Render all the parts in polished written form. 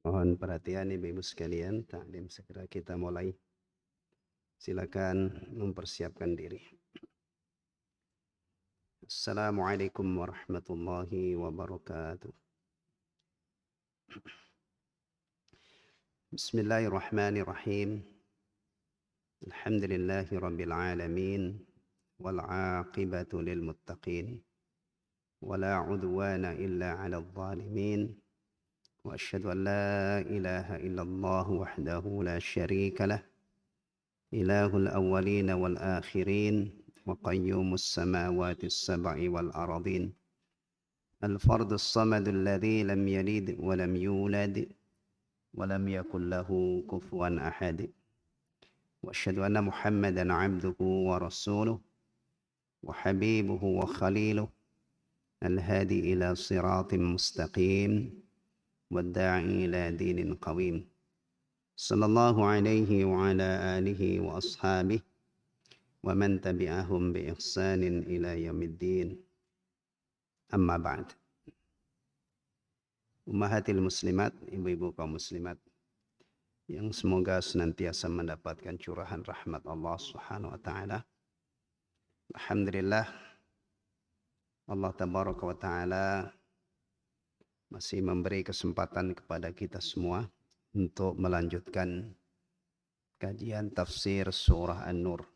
Mohon perhatian ibu-ibu sekalian, taklim segera kita mulai. Silakan mempersiapkan diri. Assalamualaikum warahmatullahi wabarakatuh. Bismillahirrahmanirrahim. Alhamdulillahi rabbil alamin. Wal aqibatu lil muttaqin. Wala udwana illa ala zalimin. وأشهد أن لا إله إلا الله وحده لا شريك له إله الأولين والآخرين وقيوم السماوات السبع والأرضين الفرد الصمد الذي لم يلد ولم يولد ولم يكن له كفوا أحد وأشهد أن محمدا عبده ورسوله وحبيبه وخليله الهادي إلى صراط مستقيم والداعي إلى دين قويم صلى الله عليه وعلى آله وأصحابه ومن تبعهم بإحسان إلى يوم الدين أما بعد. Ummahatil muslimat, ibu-ibu kaum muslimat yang semoga senantiasa mendapatkan curahan rahmat Allah Subhanahu wa taala. Alhamdulillah, Allah tabaraka wa taala masih memberi kesempatan kepada kita semua untuk melanjutkan kajian tafsir surah An-Nur.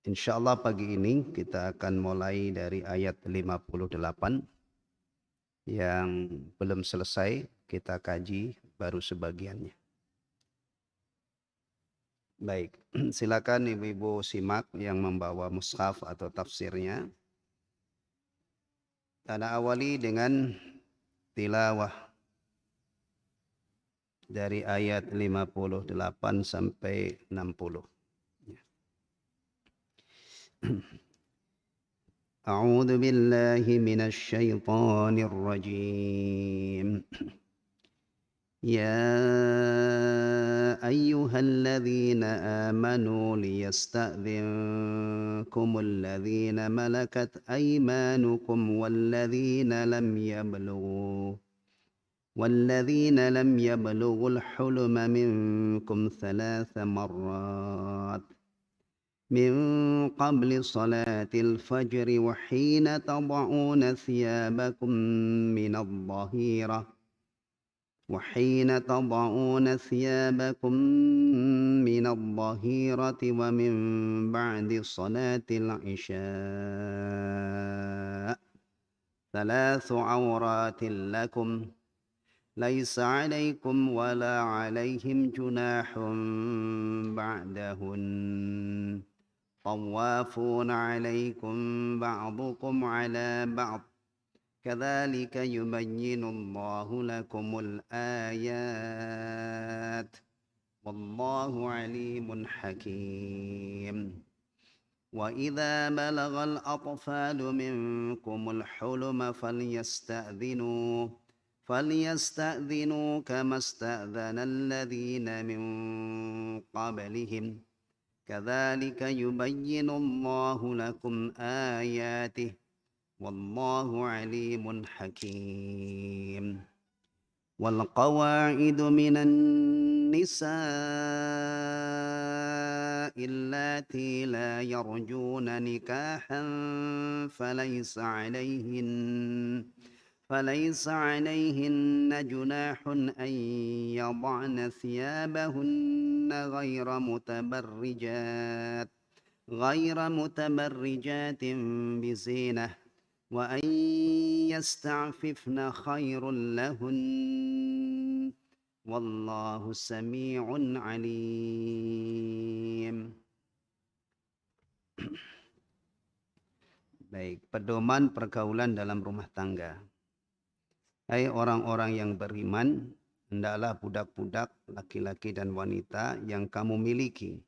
Insyaallah pagi ini kita akan mulai dari ayat 58 yang belum selesai kita kaji, baru sebagiannya. Baik, silakan ibu-ibu simak yang membawa mushaf atau tafsirnya. Ana awali dengan tilawah dari ayat 58 sampai 60. A'udzu billahi minasy syaithanir rajim. يا أيها الذين آمنوا ليستأذنكم الذين ملكت أيمانكم والذين لم يبلغوا الحلم منكم 3 مرات من قبل صلاة الفجر وحين تضعون ثيابكم من الظهيرة ومن بعد صلاة العشاء 3 عورات لكم ليس عليكم ولا عليهم جناح بعدهن طوافون عليكم بعضكم على بعض كذلك يبين الله لكم الآيات والله عليم حكيم وإذا بلغ الأطفال منكم الحلم فليستأذنوا كما استأذن الذين من قبلهم كذلك يبين الله لكم آياته والله عليم حكيم والقواعد من النساء اللاتي لا يرجون نكاحا فليس عليهن جناح أن يضعن ثيابهن غير متبرجات بزينة وأن يستعففن خير لهن والله سميع عليم. Baik, pedoman pergaulan dalam rumah tangga. Hai orang-orang yang beriman, hendaklah budak-budak laki-laki dan wanita yang kamu miliki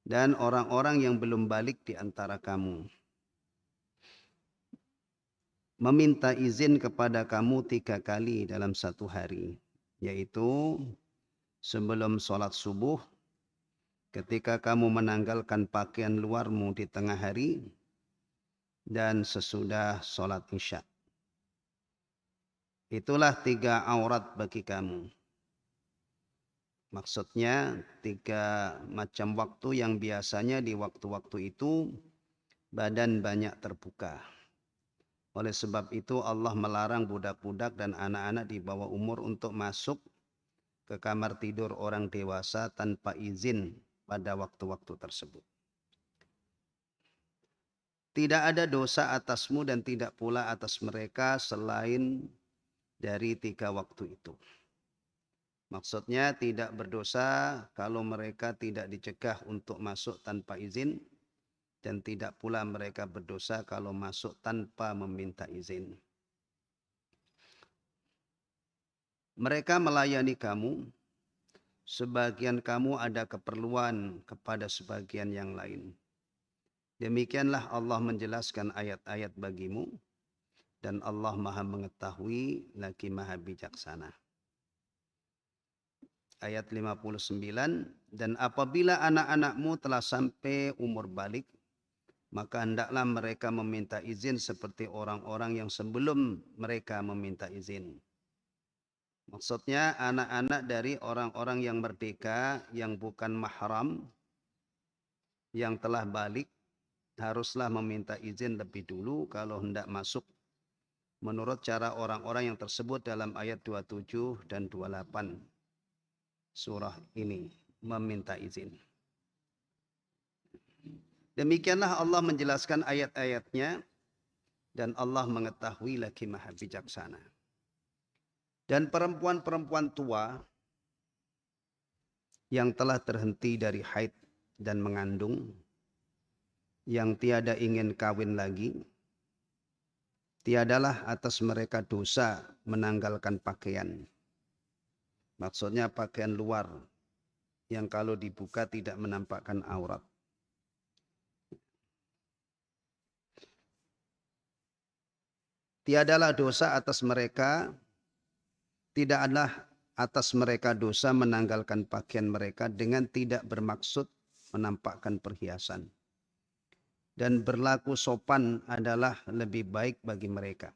dan orang-orang yang belum balik di antara kamu meminta izin kepada kamu 3 kali dalam 1 hari, yaitu sebelum sholat subuh, ketika kamu menanggalkan pakaian luarmu di tengah hari, dan sesudah sholat isya. Itulah 3 aurat bagi kamu. Maksudnya 3 macam waktu yang biasanya di waktu-waktu itu badan banyak terbuka. Oleh sebab itu Allah melarang budak-budak dan anak-anak di bawah umur untuk masuk ke kamar tidur orang dewasa tanpa izin pada waktu-waktu tersebut. Tidak ada dosa atasmu dan tidak pula atas mereka selain dari 3 waktu itu. Maksudnya tidak berdosa kalau mereka tidak dicegah untuk masuk tanpa izin dan tidak pula mereka berdosa kalau masuk tanpa meminta izin. Mereka melayani kamu, sebagian kamu ada keperluan kepada sebagian yang lain. Demikianlah Allah menjelaskan ayat-ayat bagimu dan Allah Maha mengetahui lagi Maha bijaksana. Ayat 59, dan apabila anak-anakmu telah sampai umur balik, maka hendaklah mereka meminta izin seperti orang-orang yang sebelum mereka meminta izin. Maksudnya anak-anak dari orang-orang yang merdeka, yang bukan mahram, yang telah balik, haruslah meminta izin lebih dulu kalau hendak masuk. Menurut cara orang-orang yang tersebut dalam ayat 27 dan 28 surah ini, meminta izin. Demikianlah Allah menjelaskan ayat-ayatnya dan Allah mengetahui lagi Maha bijaksana. Dan perempuan-perempuan tua yang telah terhenti dari haid dan mengandung, yang tiada ingin kawin lagi, tiadalah atas mereka dosa menanggalkan pakaian. Maksudnya pakaian luar yang kalau dibuka tidak menampakkan aurat. Tiadalah dosa atas mereka, tidaklah atas mereka dosa menanggalkan pakaian mereka dengan tidak bermaksud menampakkan perhiasan. Dan berlaku sopan adalah lebih baik bagi mereka.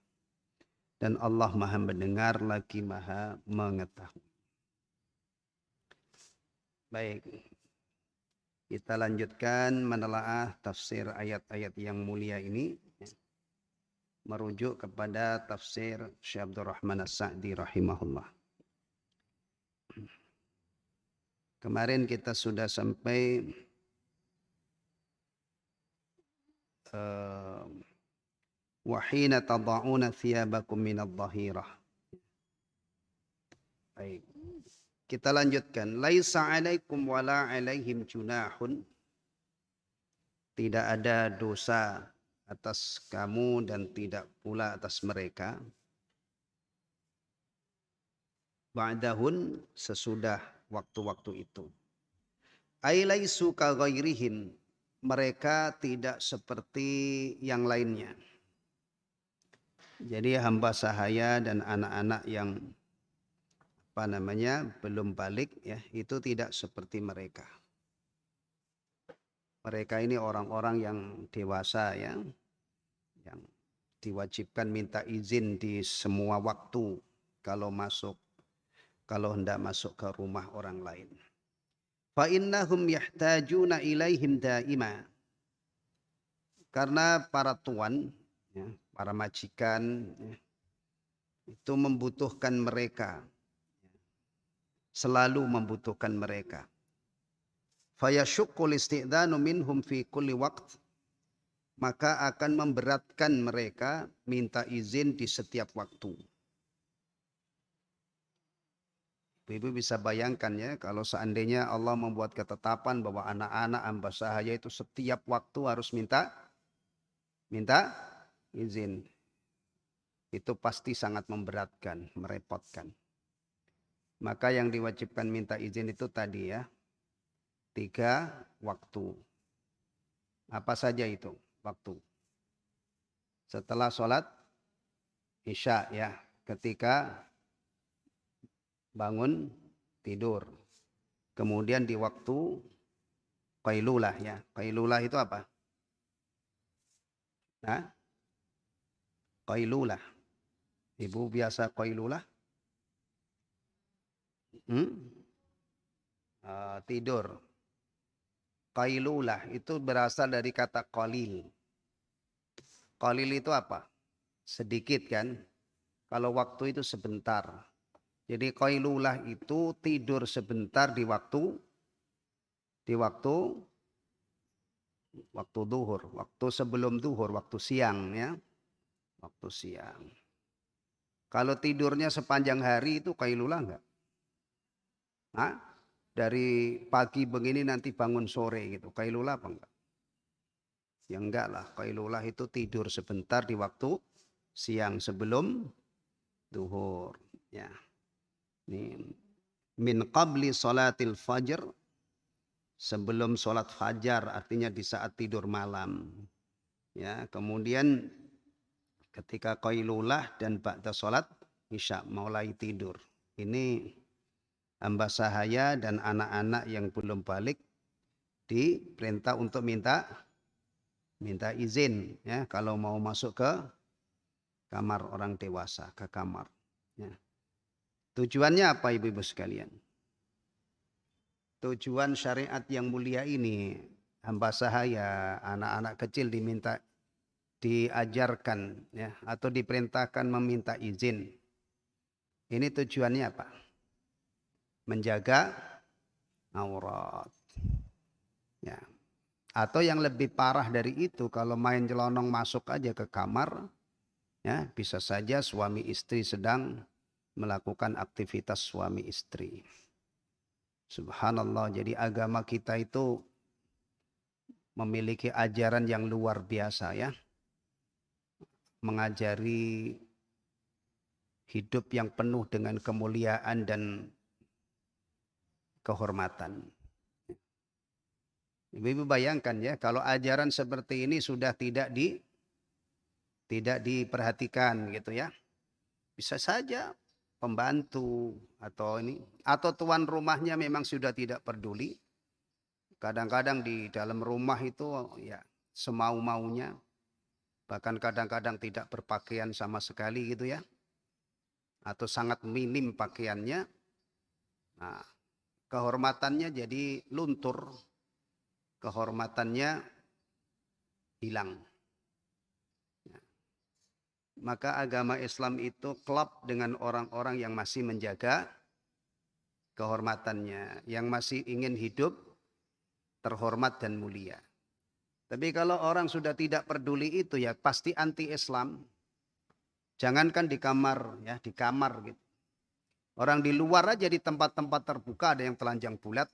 Dan Allah Maha mendengar lagi Maha mengetahui. Baik, kita lanjutkan menelaah tafsir ayat-ayat yang mulia ini. Merujuk kepada tafsir Syekh Abdul Rahman As-Sa'di rahimahullah. Kemarin kita sudah sampai wahina tada'una thiyabakum minadh-dhahirah. Baik. Kita lanjutkan. Laisa 'alaikum wala 'alaihim junahun. Tidak ada dosa atas kamu dan tidak pula atas mereka. Ba'dahun, sesudah waktu-waktu itu. Ai laisu ka ghairihim. Mereka tidak seperti yang lainnya. Jadi hamba sahaya dan anak-anak yang belum balik ya, itu tidak seperti mereka. Mereka ini orang-orang yang dewasa ya, yang diwajibkan minta izin di semua waktu kalau hendak masuk ke rumah orang lain. Fa innahum yahtajuna ilaihim daima. Karena para tuan, ya, para majikan ya, itu membutuhkan mereka, selalu membutuhkan mereka. Fayashuqqul isti'dhanu minhum fi kulli waqt, maka akan memberatkan mereka minta izin di setiap waktu. Ibu bisa bayangkan ya, kalau seandainya Allah membuat ketetapan bahwa anak-anak hamba sahaya itu setiap waktu harus minta izin. Itu pasti sangat memberatkan, merepotkan. Maka yang diwajibkan minta izin itu tadi ya, 3 waktu. Apa saja itu waktu? Setelah sholat Isya ya, ketika bangun tidur. Kemudian di waktu qailulah ya. Qailulah itu apa? Nah, qailulah. Ibu biasa qailulah? Hmm? Tidur. Qailulah itu berasal dari kata qalil. Qalil itu apa? Sedikit kan? Kalau waktu itu sebentar. Jadi qailulah itu tidur sebentar di waktu duhur, waktu sebelum duhur, waktu siang ya, waktu siang. Kalau tidurnya sepanjang hari itu qailulah enggak? Hah? Dari pagi begini nanti bangun sore gitu, qailulah apa enggak? Ya enggak lah, qailulah itu tidur sebentar di waktu siang sebelum duhur. Ya, ini min qabli salatil fajr, sebelum sholat fajar, artinya di saat tidur malam. Ya, kemudian ketika qailulah dan ba'da sholat isya mulai tidur. Ini hamba sahaya dan anak-anak yang belum balik diperintah untuk minta izin ya kalau mau masuk ke kamar orang dewasa, ke kamar. Ya. Tujuannya apa ibu-ibu sekalian? Tujuan syariat yang mulia ini, hamba sahaya, anak-anak kecil diajarkan ya atau diperintahkan meminta izin. Ini tujuannya apa? Menjaga aurat. Ya. Atau yang lebih parah dari itu, kalau main jelonong masuk aja ke kamar, ya bisa saja suami istri sedang melakukan aktivitas suami istri. Subhanallah, jadi agama kita itu memiliki ajaran yang luar biasa ya. Mengajari hidup yang penuh dengan kemuliaan dan kehormatan. Ibu-ibu bayangkan ya, kalau ajaran seperti ini sudah tidak diperhatikan gitu ya. Bisa saja pembantu atau tuan rumahnya memang sudah tidak peduli. Kadang-kadang di dalam rumah itu ya semau-maunya, bahkan kadang-kadang tidak berpakaian sama sekali gitu ya, atau sangat minim pakaiannya. Nah, kehormatannya jadi luntur, kehormatannya hilang. Maka agama Islam itu klop dengan orang-orang yang masih menjaga kehormatannya, yang masih ingin hidup terhormat dan mulia. Tapi kalau orang sudah tidak peduli itu ya pasti anti-Islam. Jangankan di kamar ya, di kamar gitu. Orang di luar aja di tempat-tempat terbuka ada yang telanjang bulat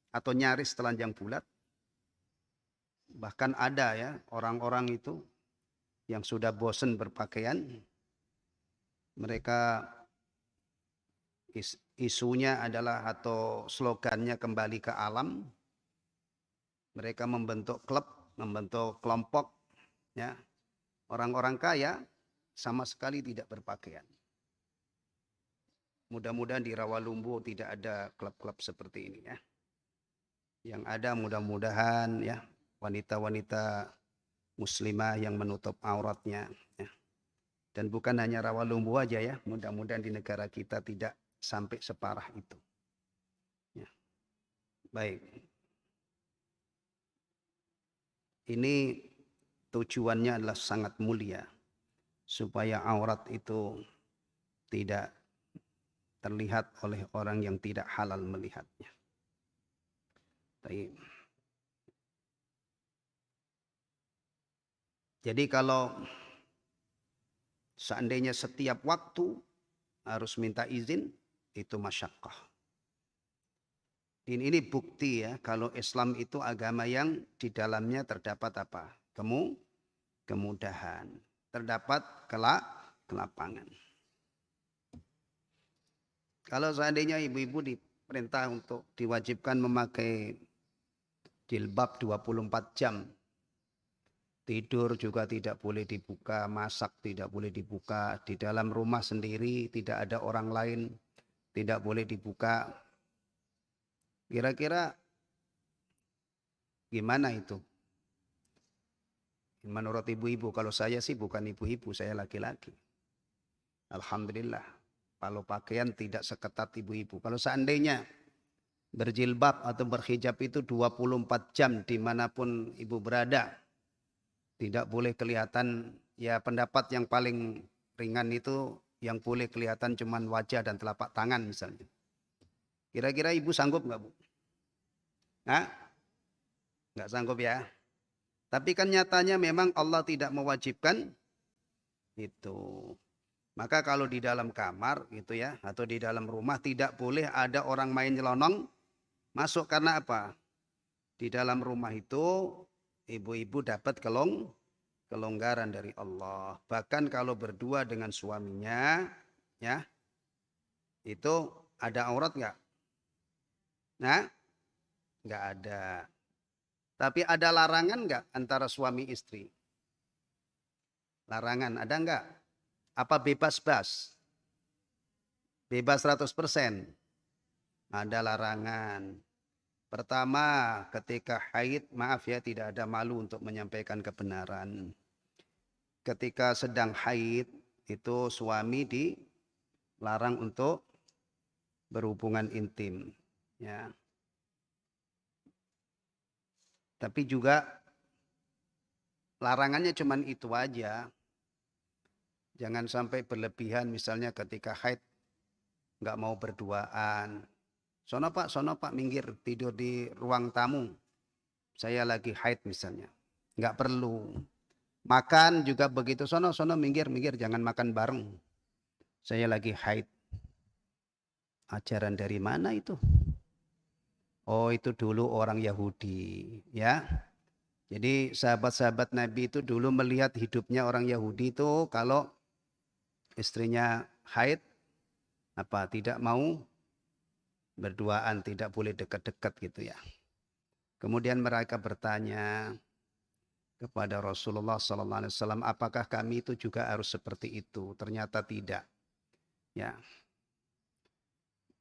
atau nyaris telanjang bulat. Bahkan ada ya orang-orang itu yang sudah bosan berpakaian, mereka isunya adalah atau slogannya kembali ke alam. Mereka membentuk klub, membentuk kelompok ya. Orang-orang kaya sama sekali tidak berpakaian. Mudah-mudahan di Rawalumbu tidak ada klub-klub seperti ini ya. Yang ada mudah-mudahan ya wanita-wanita muslimah yang menutup auratnya ya. Dan bukan hanya Rawalumbu aja ya, mudah-mudahan di negara kita tidak sampai separah itu. Ya. Baik. Ini tujuannya adalah sangat mulia supaya aurat itu tidak terlihat oleh orang yang tidak halal melihatnya. Baik. Jadi kalau seandainya setiap waktu harus minta izin, itu masyaqqah. Ini bukti ya kalau Islam itu agama yang di dalamnya terdapat apa? Kemudahan. Terdapat kelapangan. Kalau seandainya ibu-ibu diperintah untuk diwajibkan memakai jilbab 24 jam. Tidur juga tidak boleh dibuka, masak tidak boleh dibuka, di dalam rumah sendiri tidak ada orang lain, tidak boleh dibuka. Kira-kira gimana itu? Menurut ibu-ibu, kalau saya sih bukan ibu-ibu, saya laki-laki. Alhamdulillah. Kalau pakaian tidak seketat ibu-ibu. Kalau seandainya berjilbab atau berhijab itu 24 jam dimanapun ibu berada. Tidak boleh kelihatan, ya pendapat yang paling ringan itu yang boleh kelihatan cuman wajah dan telapak tangan misalnya. Kira-kira ibu sanggup nggak Bu? Nah, nggak sanggup ya. Tapi kan nyatanya memang Allah tidak mewajibkan itu. Maka kalau di dalam kamar gitu ya, atau di dalam rumah tidak boleh ada orang main nyelonong masuk. Karena apa? Di dalam rumah itu ibu-ibu dapat kelonggaran dari Allah. Bahkan kalau berdua dengan suaminya, ya, itu ada aurat nggak? Nah, nggak ada. Tapi ada larangan nggak antara suami istri? Larangan ada nggak? Apa bebas bas? Bebas 100%? Ada larangan. Pertama, ketika haid, maaf ya, tidak ada malu untuk menyampaikan kebenaran. Ketika sedang haid, itu suami dilarang untuk berhubungan intim. Ya. Tapi juga larangannya cuman itu aja. Jangan sampai berlebihan, misalnya ketika haid nggak mau berduaan. Sono Pak, minggir tidur di ruang tamu. Saya lagi haid misalnya. Nggak perlu. Makan juga begitu. Sono, minggir, jangan makan bareng. Saya lagi haid. Ajaran dari mana itu? Oh, itu dulu orang Yahudi, ya. Jadi sahabat-sahabat Nabi itu dulu melihat hidupnya orang Yahudi itu kalau istrinya haid, tidak mau berduaan, tidak boleh dekat-dekat gitu ya. Kemudian mereka bertanya kepada Rasulullah SAW, apakah kami itu juga harus seperti itu? Ternyata tidak. Ya,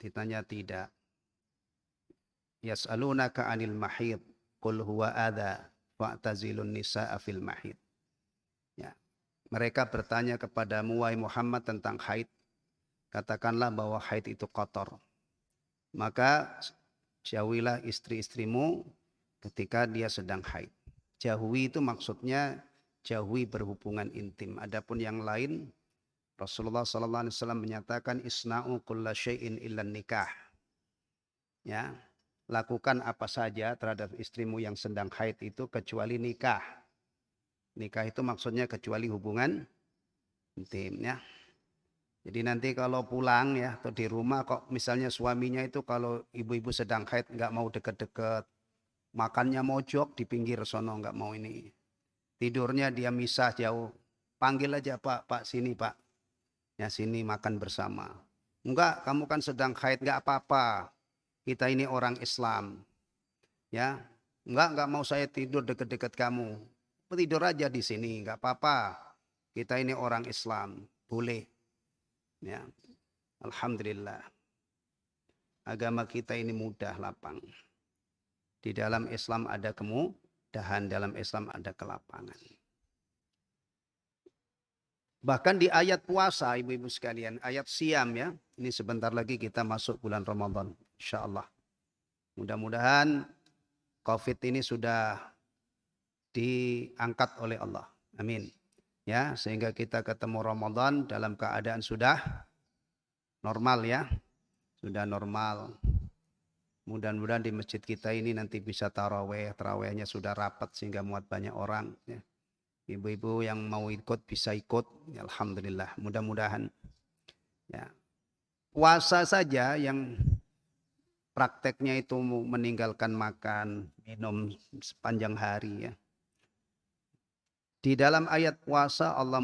ditanya tidak. Yas'alunaka 'anil mahid, qul huwa adza fa'tazilun nisaa fil mahid. Ya. Mereka bertanya kepadamu wahai Muhammad tentang haid. Katakanlah bahwa haid itu kotor. Maka jauhilah istri-istrimu ketika dia sedang haid. Jauhi itu maksudnya jauhi berhubungan intim. Adapun yang lain, Rasulullah SAW menyatakan isna'u kulla syai'in illa nikah. Ya, lakukan apa saja terhadap istrimu yang sedang haid itu kecuali nikah. Nikah itu maksudnya kecuali hubungan intim ya. Jadi nanti kalau pulang ya atau di rumah kok misalnya suaminya itu kalau ibu-ibu sedang haid nggak mau deket-deket, makannya mojok di pinggir sono nggak mau ini, tidurnya dia misah jauh, panggil aja Pak sini Pak, ya sini makan bersama. Enggak, kamu kan sedang haid nggak apa-apa, kita ini orang Islam, ya nggak mau saya tidur deket-deket kamu, tidur aja di sini nggak apa-apa, kita ini orang Islam, boleh. Ya, alhamdulillah. Agama kita ini mudah, lapang. Di dalam Islam ada kemudahan, dalam Islam ada kelapangan. Bahkan di ayat puasa, ibu-ibu sekalian, ayat siam ya. Ini sebentar lagi kita masuk bulan Ramadan, insyaallah. Mudah-mudahan COVID ini sudah diangkat oleh Allah. Amin. Ya, sehingga kita ketemu Ramadan dalam keadaan sudah normal ya. Sudah normal. Mudah-mudahan di masjid kita ini nanti bisa taraweh. Tarawehnya sudah rapat sehingga muat banyak orang. Ya. Ibu-ibu yang mau ikut bisa ikut. Ya, alhamdulillah. Mudah-mudahan. Ya. Puasa saja yang prakteknya itu meninggalkan makan, minum sepanjang hari ya. Di dalam ayat puasa Allah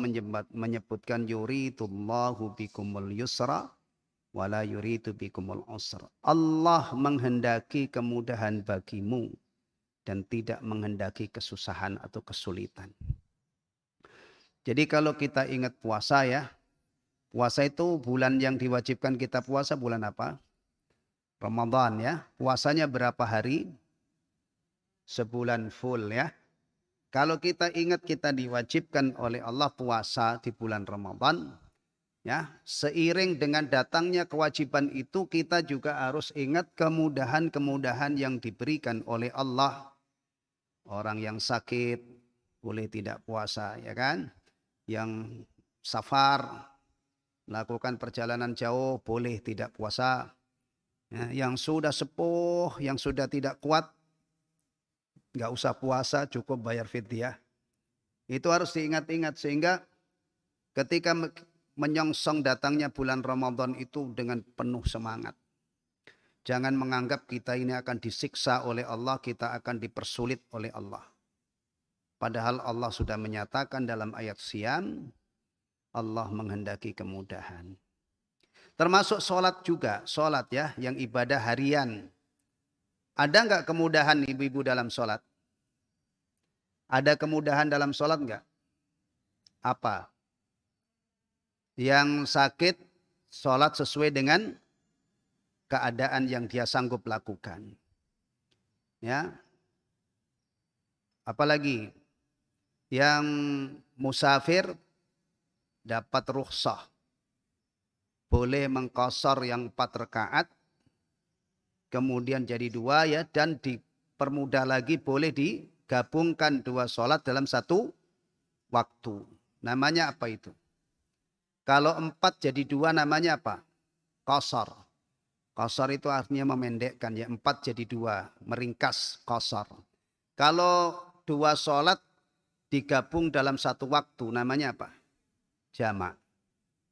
menyebutkan yuridullahu bikumul yusra wala yuridu bikumul usra. Allah menghendaki kemudahan bagimu dan tidak menghendaki kesusahan atau kesulitan. Jadi kalau kita ingat puasa ya, puasa itu bulan yang diwajibkan kita puasa bulan apa? Ramadan ya. Puasanya berapa hari? Sebulan full ya. Kalau kita ingat kita diwajibkan oleh Allah puasa di bulan Ramadan, Ya, seiring dengan datangnya kewajiban itu kita juga harus ingat kemudahan-kemudahan yang diberikan oleh Allah. Orang yang sakit boleh tidak puasa, ya kan? Yang safar, melakukan perjalanan jauh boleh tidak puasa. Ya, yang sudah sepuh, yang sudah tidak kuat, nggak usah puasa, cukup bayar fidyah. Itu harus diingat-ingat sehingga ketika menyongsong datangnya bulan Ramadan itu dengan penuh semangat. Jangan menganggap kita ini akan disiksa oleh Allah, kita akan dipersulit oleh Allah. Padahal Allah sudah menyatakan dalam ayat Siyam, Allah menghendaki kemudahan. Termasuk sholat juga, sholat ya, yang ibadah harian. Ada nggak kemudahan ibu-ibu dalam sholat? Ada kemudahan dalam sholat nggak? Apa? Yang sakit sholat sesuai dengan keadaan yang dia sanggup lakukan. Ya. Apalagi yang musafir dapat rukhsah. Boleh mengqashar yang 4 rakaat kemudian jadi 2 ya, dan dipermudah lagi boleh digabungkan 2 sholat dalam 1 waktu. Namanya apa itu? Kalau 4 jadi 2 namanya apa? Qashar. Qashar itu artinya memendekkan ya, 4 jadi 2, meringkas qashar. Kalau 2 sholat digabung dalam 1 waktu namanya apa? Jamak.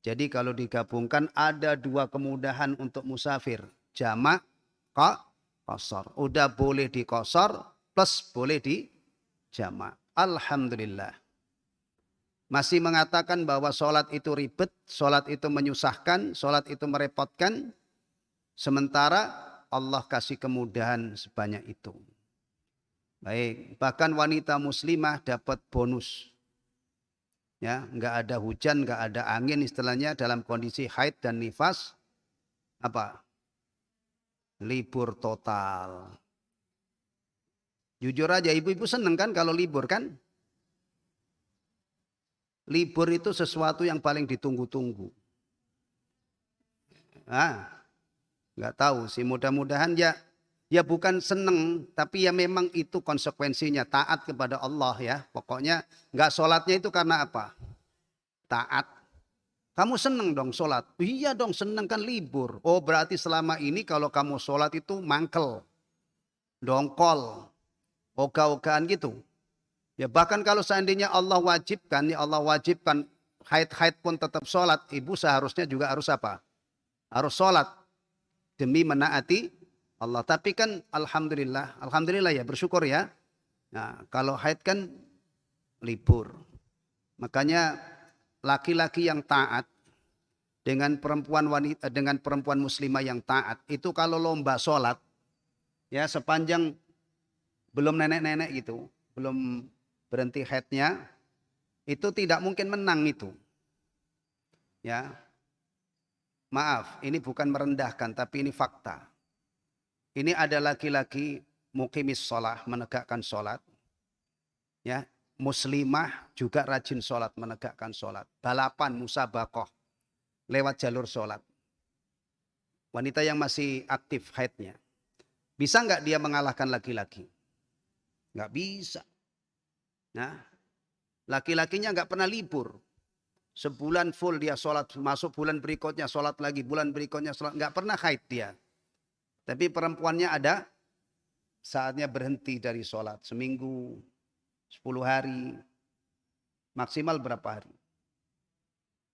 Jadi kalau digabungkan ada 2 kemudahan untuk musafir. Jamak, qashar. Udah boleh di qashar plus boleh di jamak. Alhamdulillah. Masih mengatakan bahwa sholat itu ribet, sholat itu menyusahkan, sholat itu merepotkan. Sementara Allah kasih kemudahan sebanyak itu. Baik, bahkan wanita muslimah dapat bonus. Ya, nggak ada hujan, nggak ada angin istilahnya dalam kondisi haid dan nifas. Apa? Libur total. Jujur aja ibu-ibu seneng kan kalau libur kan? Libur itu sesuatu yang paling ditunggu-tunggu. Ah, nggak tahu sih, mudah-mudahan ya bukan seneng, tapi ya memang itu konsekuensinya, taat kepada Allah ya. Pokoknya nggak sholatnya itu karena apa? Taat. Kamu seneng dong sholat? Iya dong seneng kan libur. Oh berarti selama ini kalau kamu sholat itu mangkel, dongkol, ogah-ogahan gitu. Ya bahkan kalau seandainya Allah wajibkan, ya Allah wajibkan haid-haid pun tetap sholat, ibu seharusnya juga harus apa? Harus sholat demi menaati Allah. Tapi kan alhamdulillah ya, bersyukur ya. Nah, kalau haid kan libur. Makanya laki-laki yang taat dengan perempuan muslimah yang taat itu kalau lomba sholat ya sepanjang belum nenek-nenek gitu, belum berhenti haidnya, itu tidak mungkin menang itu. Ya. Maaf, ini bukan merendahkan tapi ini fakta. Ini ada laki-laki muqimis sholat, menegakkan sholat. Ya, muslimah juga rajin sholat, menegakkan sholat. Balapan, musabaqah, lewat jalur sholat. Wanita yang masih aktif haidnya. Bisa nggak dia mengalahkan laki-laki? Nggak bisa. Nah, laki-lakinya nggak pernah libur. Sebulan full dia sholat, masuk bulan berikutnya sholat lagi, bulan berikutnya sholat. Nggak pernah haid dia. Tapi perempuannya ada saatnya berhenti dari sholat. Seminggu, 10 hari, maksimal berapa hari?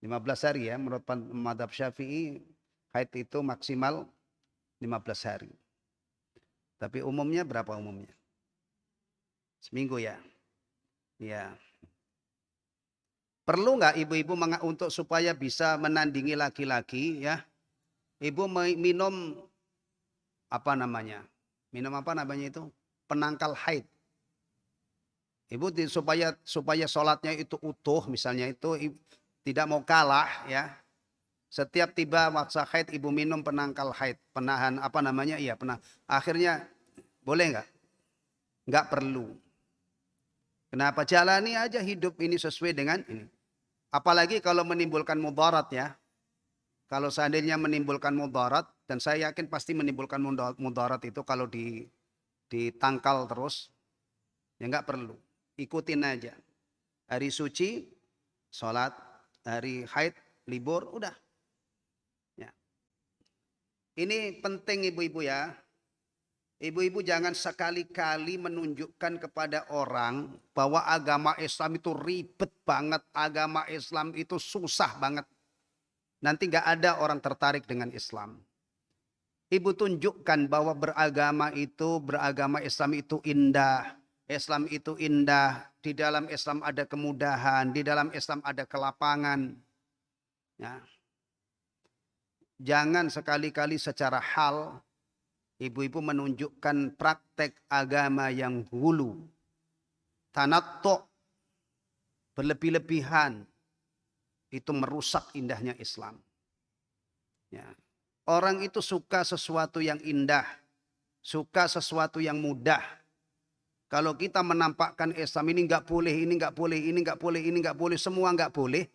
15 hari ya, menurut madhab Syafi'i, haid itu maksimal 15 hari. Tapi umumnya berapa umumnya? Seminggu ya. Ya. Perlu nggak ibu-ibu untuk supaya bisa menandingi laki-laki ya? Ibu minum apa namanya? Minum apa namanya itu? Penangkal haid. Ibu supaya sholatnya itu utuh misalnya itu tidak mau kalah ya. Setiap tiba waktu haid ibu minum penangkal haid, penahan apa namanya? Iya, akhirnya boleh nggak? Nggak perlu. Kenapa? Jalani aja hidup ini sesuai dengan ini. Apalagi kalau menimbulkan mudarat ya. Kalau seandainya menimbulkan mudarat, dan saya yakin pasti menimbulkan mudarat itu kalau ditangkal terus, ya nggak perlu. Ikutin aja. Hari suci, sholat. Hari haid, libur, udah. Ya. Ini penting ibu-ibu ya. Ibu-ibu jangan sekali-kali menunjukkan kepada orang bahwa agama Islam itu ribet banget. Agama Islam itu susah banget. Nanti nggak ada orang tertarik dengan Islam. Ibu tunjukkan bahwa beragama Islam itu indah. Islam itu indah. Di dalam Islam ada kemudahan. Di dalam Islam ada kelapangan. Ya. Jangan sekali-kali secara hal ibu-ibu menunjukkan praktek agama yang hulu, tanattu, berlebih-lebihan, itu merusak indahnya Islam. Ya. Orang itu suka sesuatu yang indah, suka sesuatu yang mudah. Kalau kita menampakkan Islam ini nggak boleh, ini nggak boleh, ini nggak boleh, ini nggak boleh, semua nggak boleh,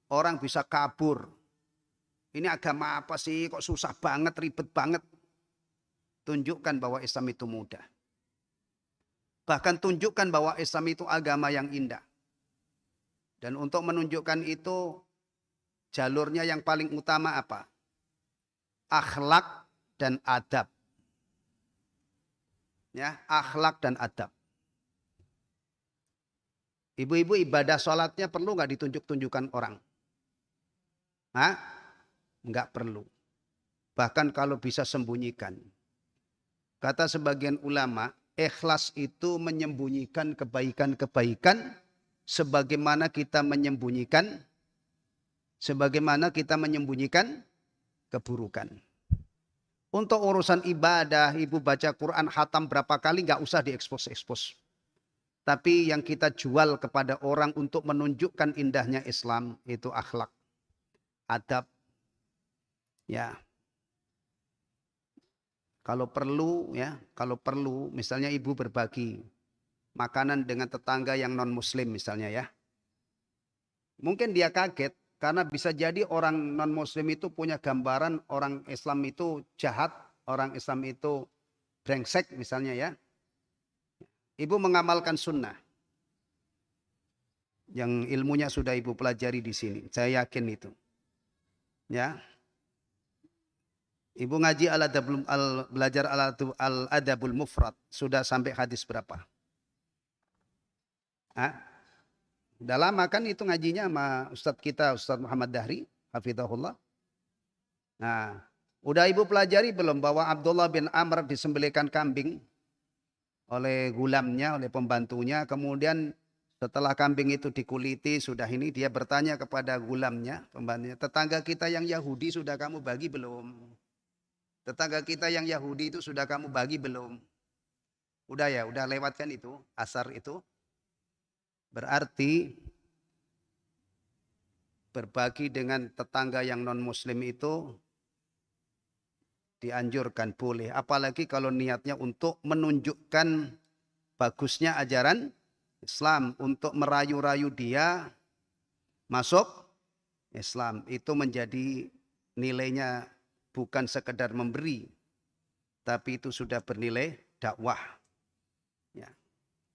orang bisa kabur. Ini agama apa sih? Kok susah banget, ribet banget? Tunjukkan bahwa Islam itu mudah. Bahkan tunjukkan bahwa Islam itu agama yang indah. Dan untuk menunjukkan itu, jalurnya yang paling utama apa? Akhlak dan adab. Ya, akhlak dan adab. Ibu-ibu ibadah sholatnya perlu nggak ditunjuk-tunjukkan orang? Hah? Nggak perlu. Bahkan kalau bisa sembunyikan. Kata sebagian ulama, ikhlas itu menyembunyikan kebaikan-kebaikan sebagaimana kita menyembunyikan keburukan. Untuk urusan ibadah, ibu baca Quran khatam berapa kali nggak usah diekspos-ekspos. Tapi yang kita jual kepada orang untuk menunjukkan indahnya Islam itu akhlak, adab. Ya. Kalau perlu misalnya ibu berbagi makanan dengan tetangga yang non muslim misalnya ya. Mungkin dia kaget karena bisa jadi orang non muslim itu punya gambaran orang Islam itu jahat, orang Islam itu brengsek misalnya ya. Ibu mengamalkan sunnah yang ilmunya sudah ibu pelajari di sini. Saya yakin itu. Ya. Ibu ngaji belajar al-adabul mufrad. Sudah sampai hadis berapa? Hah? Udah lama kan itu ngajinya sama Ustadz kita, Ustadz Muhammad Dahri, hafizahullah. Nah, udah ibu pelajari belum bahwa Abdullah bin Amr disembelihkan kambing oleh gulamnya, oleh pembantunya. Kemudian setelah kambing itu dikuliti, sudah ini dia bertanya kepada gulamnya, pembantunya, tetangga kita yang Yahudi sudah kamu bagi belum? Tetangga kita yang Yahudi itu sudah kamu bagi belum? Udah ya, udah lewatkan itu, asar itu. Berarti berbagi dengan tetangga yang non muslim itu dianjurkan, boleh. Apalagi kalau niatnya untuk menunjukkan bagusnya ajaran Islam. Untuk merayu-rayu dia masuk Islam. Itu menjadi nilainya bukan sekedar memberi, tapi itu sudah bernilai dakwah. Ya.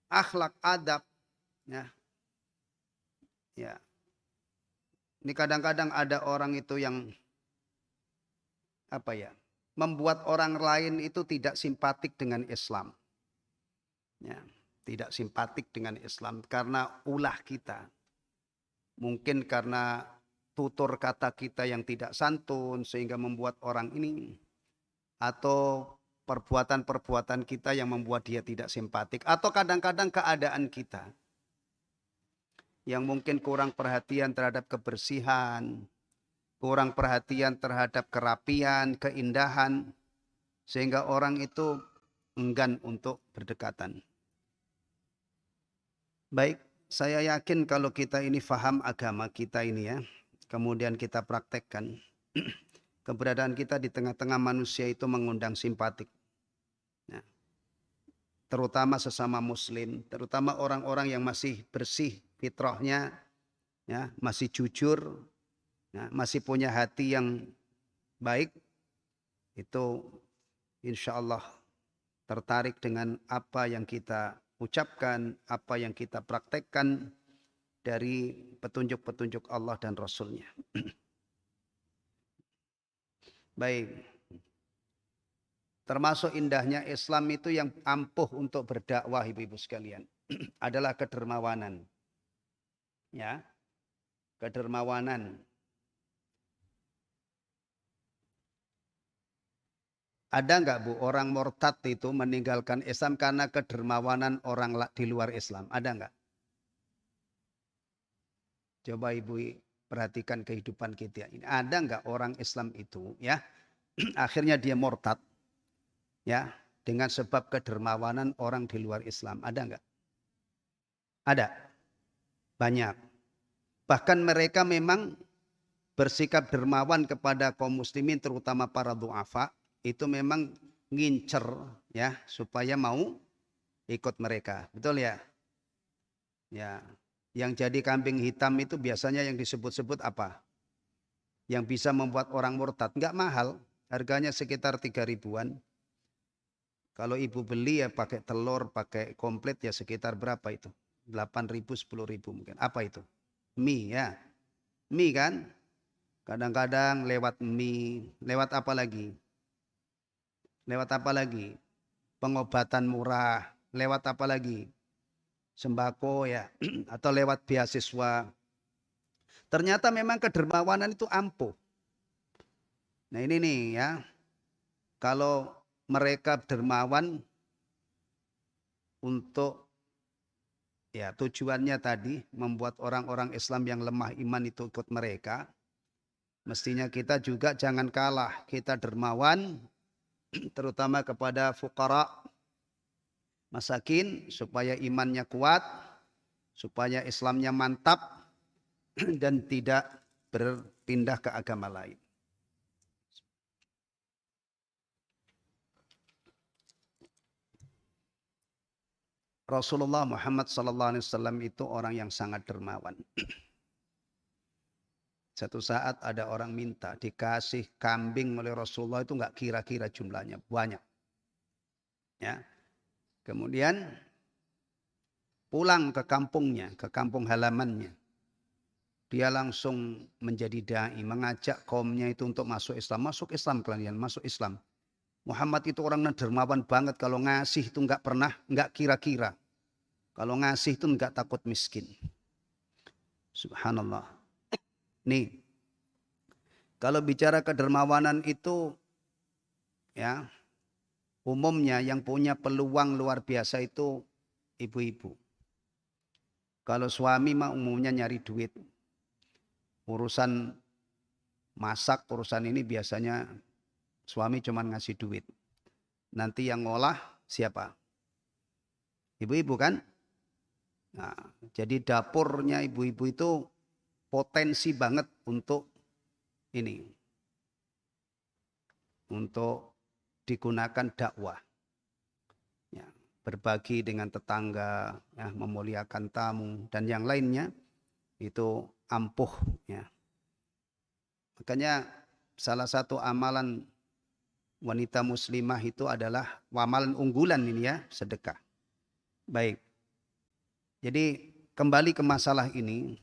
Akhlak, adab. Ya. Ya. Ini kadang-kadang ada orang itu yang membuat orang lain itu tidak simpatik dengan Islam. Ya. Tidak simpatik dengan Islam karena ulah kita. Mungkin karena tutur kata kita yang tidak santun sehingga membuat orang ini, atau perbuatan-perbuatan kita yang membuat dia tidak simpatik, atau kadang-kadang keadaan kita yang mungkin kurang perhatian terhadap kebersihan, kurang perhatian terhadap kerapian, keindahan, sehingga orang itu enggan untuk berdekatan. Baik, saya yakin kalau kita ini faham agama kita ini ya, kemudian kita praktekkan, keberadaan kita di tengah-tengah manusia itu mengundang simpatik. Nah, terutama sesama muslim, terutama orang-orang yang masih bersih fitrahnya, ya, masih jujur, Nah, masih punya hati yang baik, itu insya Allah tertarik dengan apa yang kita ucapkan, apa yang kita praktekkan dari petunjuk-petunjuk Allah dan Rasulnya. Baik, termasuk indahnya Islam itu yang ampuh untuk berdakwah, ibu-ibu sekalian, adalah kedermawanan. Ya, kedermawanan. Ada nggak Bu orang murtad itu meninggalkan Islam karena kedermawanan orang di luar Islam? Ada nggak? Coba Ibu perhatikan kehidupan kita ini. Ada nggak orang Islam itu ya akhirnya dia murtad ya dengan sebab kedermawanan orang di luar Islam? Ada nggak? Ada, banyak. Bahkan mereka memang bersikap dermawan kepada kaum muslimin terutama para du'afa, itu memang ngincer ya supaya mau ikut mereka. Betul ya? Ya. Yang jadi kambing hitam itu biasanya yang disebut-sebut apa? Yang bisa membuat orang murtad. Enggak mahal, harganya sekitar 3 ribuan. Kalau ibu beli ya pakai telur, pakai komplit ya sekitar berapa itu? 8 ribu, 10 ribu mungkin. Apa itu? Mie ya. Mie kan? Kadang-kadang lewat mie, lewat apa lagi? Lewat apa lagi? Pengobatan murah, lewat apa lagi? Sembako ya, atau lewat beasiswa. Ternyata memang kedermawanan itu ampuh. Nah ini nih ya, kalau mereka dermawan untuk ya tujuannya tadi membuat orang-orang Islam yang lemah iman itu ikut mereka, mestinya kita juga jangan kalah, kita dermawan terutama kepada fuqara, masakin, supaya imannya kuat, supaya Islamnya mantap dan tidak berpindah ke agama lain. Rasulullah Muhammad SAW itu orang yang sangat dermawan. Satu saat ada orang minta dikasih kambing oleh Rasulullah, itu nggak kira-kira jumlahnya, banyak. Ya. Kemudian pulang ke kampungnya, ke kampung halamannya. Dia langsung menjadi dai, mengajak kaumnya itu untuk masuk Islam. Masuk Islam kalian, masuk Islam. Muhammad itu orang dermawan banget, kalau ngasih itu nggak pernah, nggak kira-kira. Kalau ngasih itu nggak takut miskin. Subhanallah. Nih, kalau bicara kedermawanan itu ya umumnya yang punya peluang luar biasa itu ibu-ibu. Kalau suami mah umumnya nyari duit. Urusan masak, urusan ini biasanya suami cuma ngasih duit. Nanti yang ngolah siapa? Ibu-ibu kan? Nah, jadi dapurnya ibu-ibu itu potensi banget untuk ini. Untuk digunakan dakwah. Ya, berbagi dengan tetangga, ya, memuliakan tamu dan yang lainnya itu ampuh ya. Makanya salah satu amalan wanita muslimah itu adalah amalan unggulan ini ya, sedekah. Baik. Jadi kembali ke masalah ini,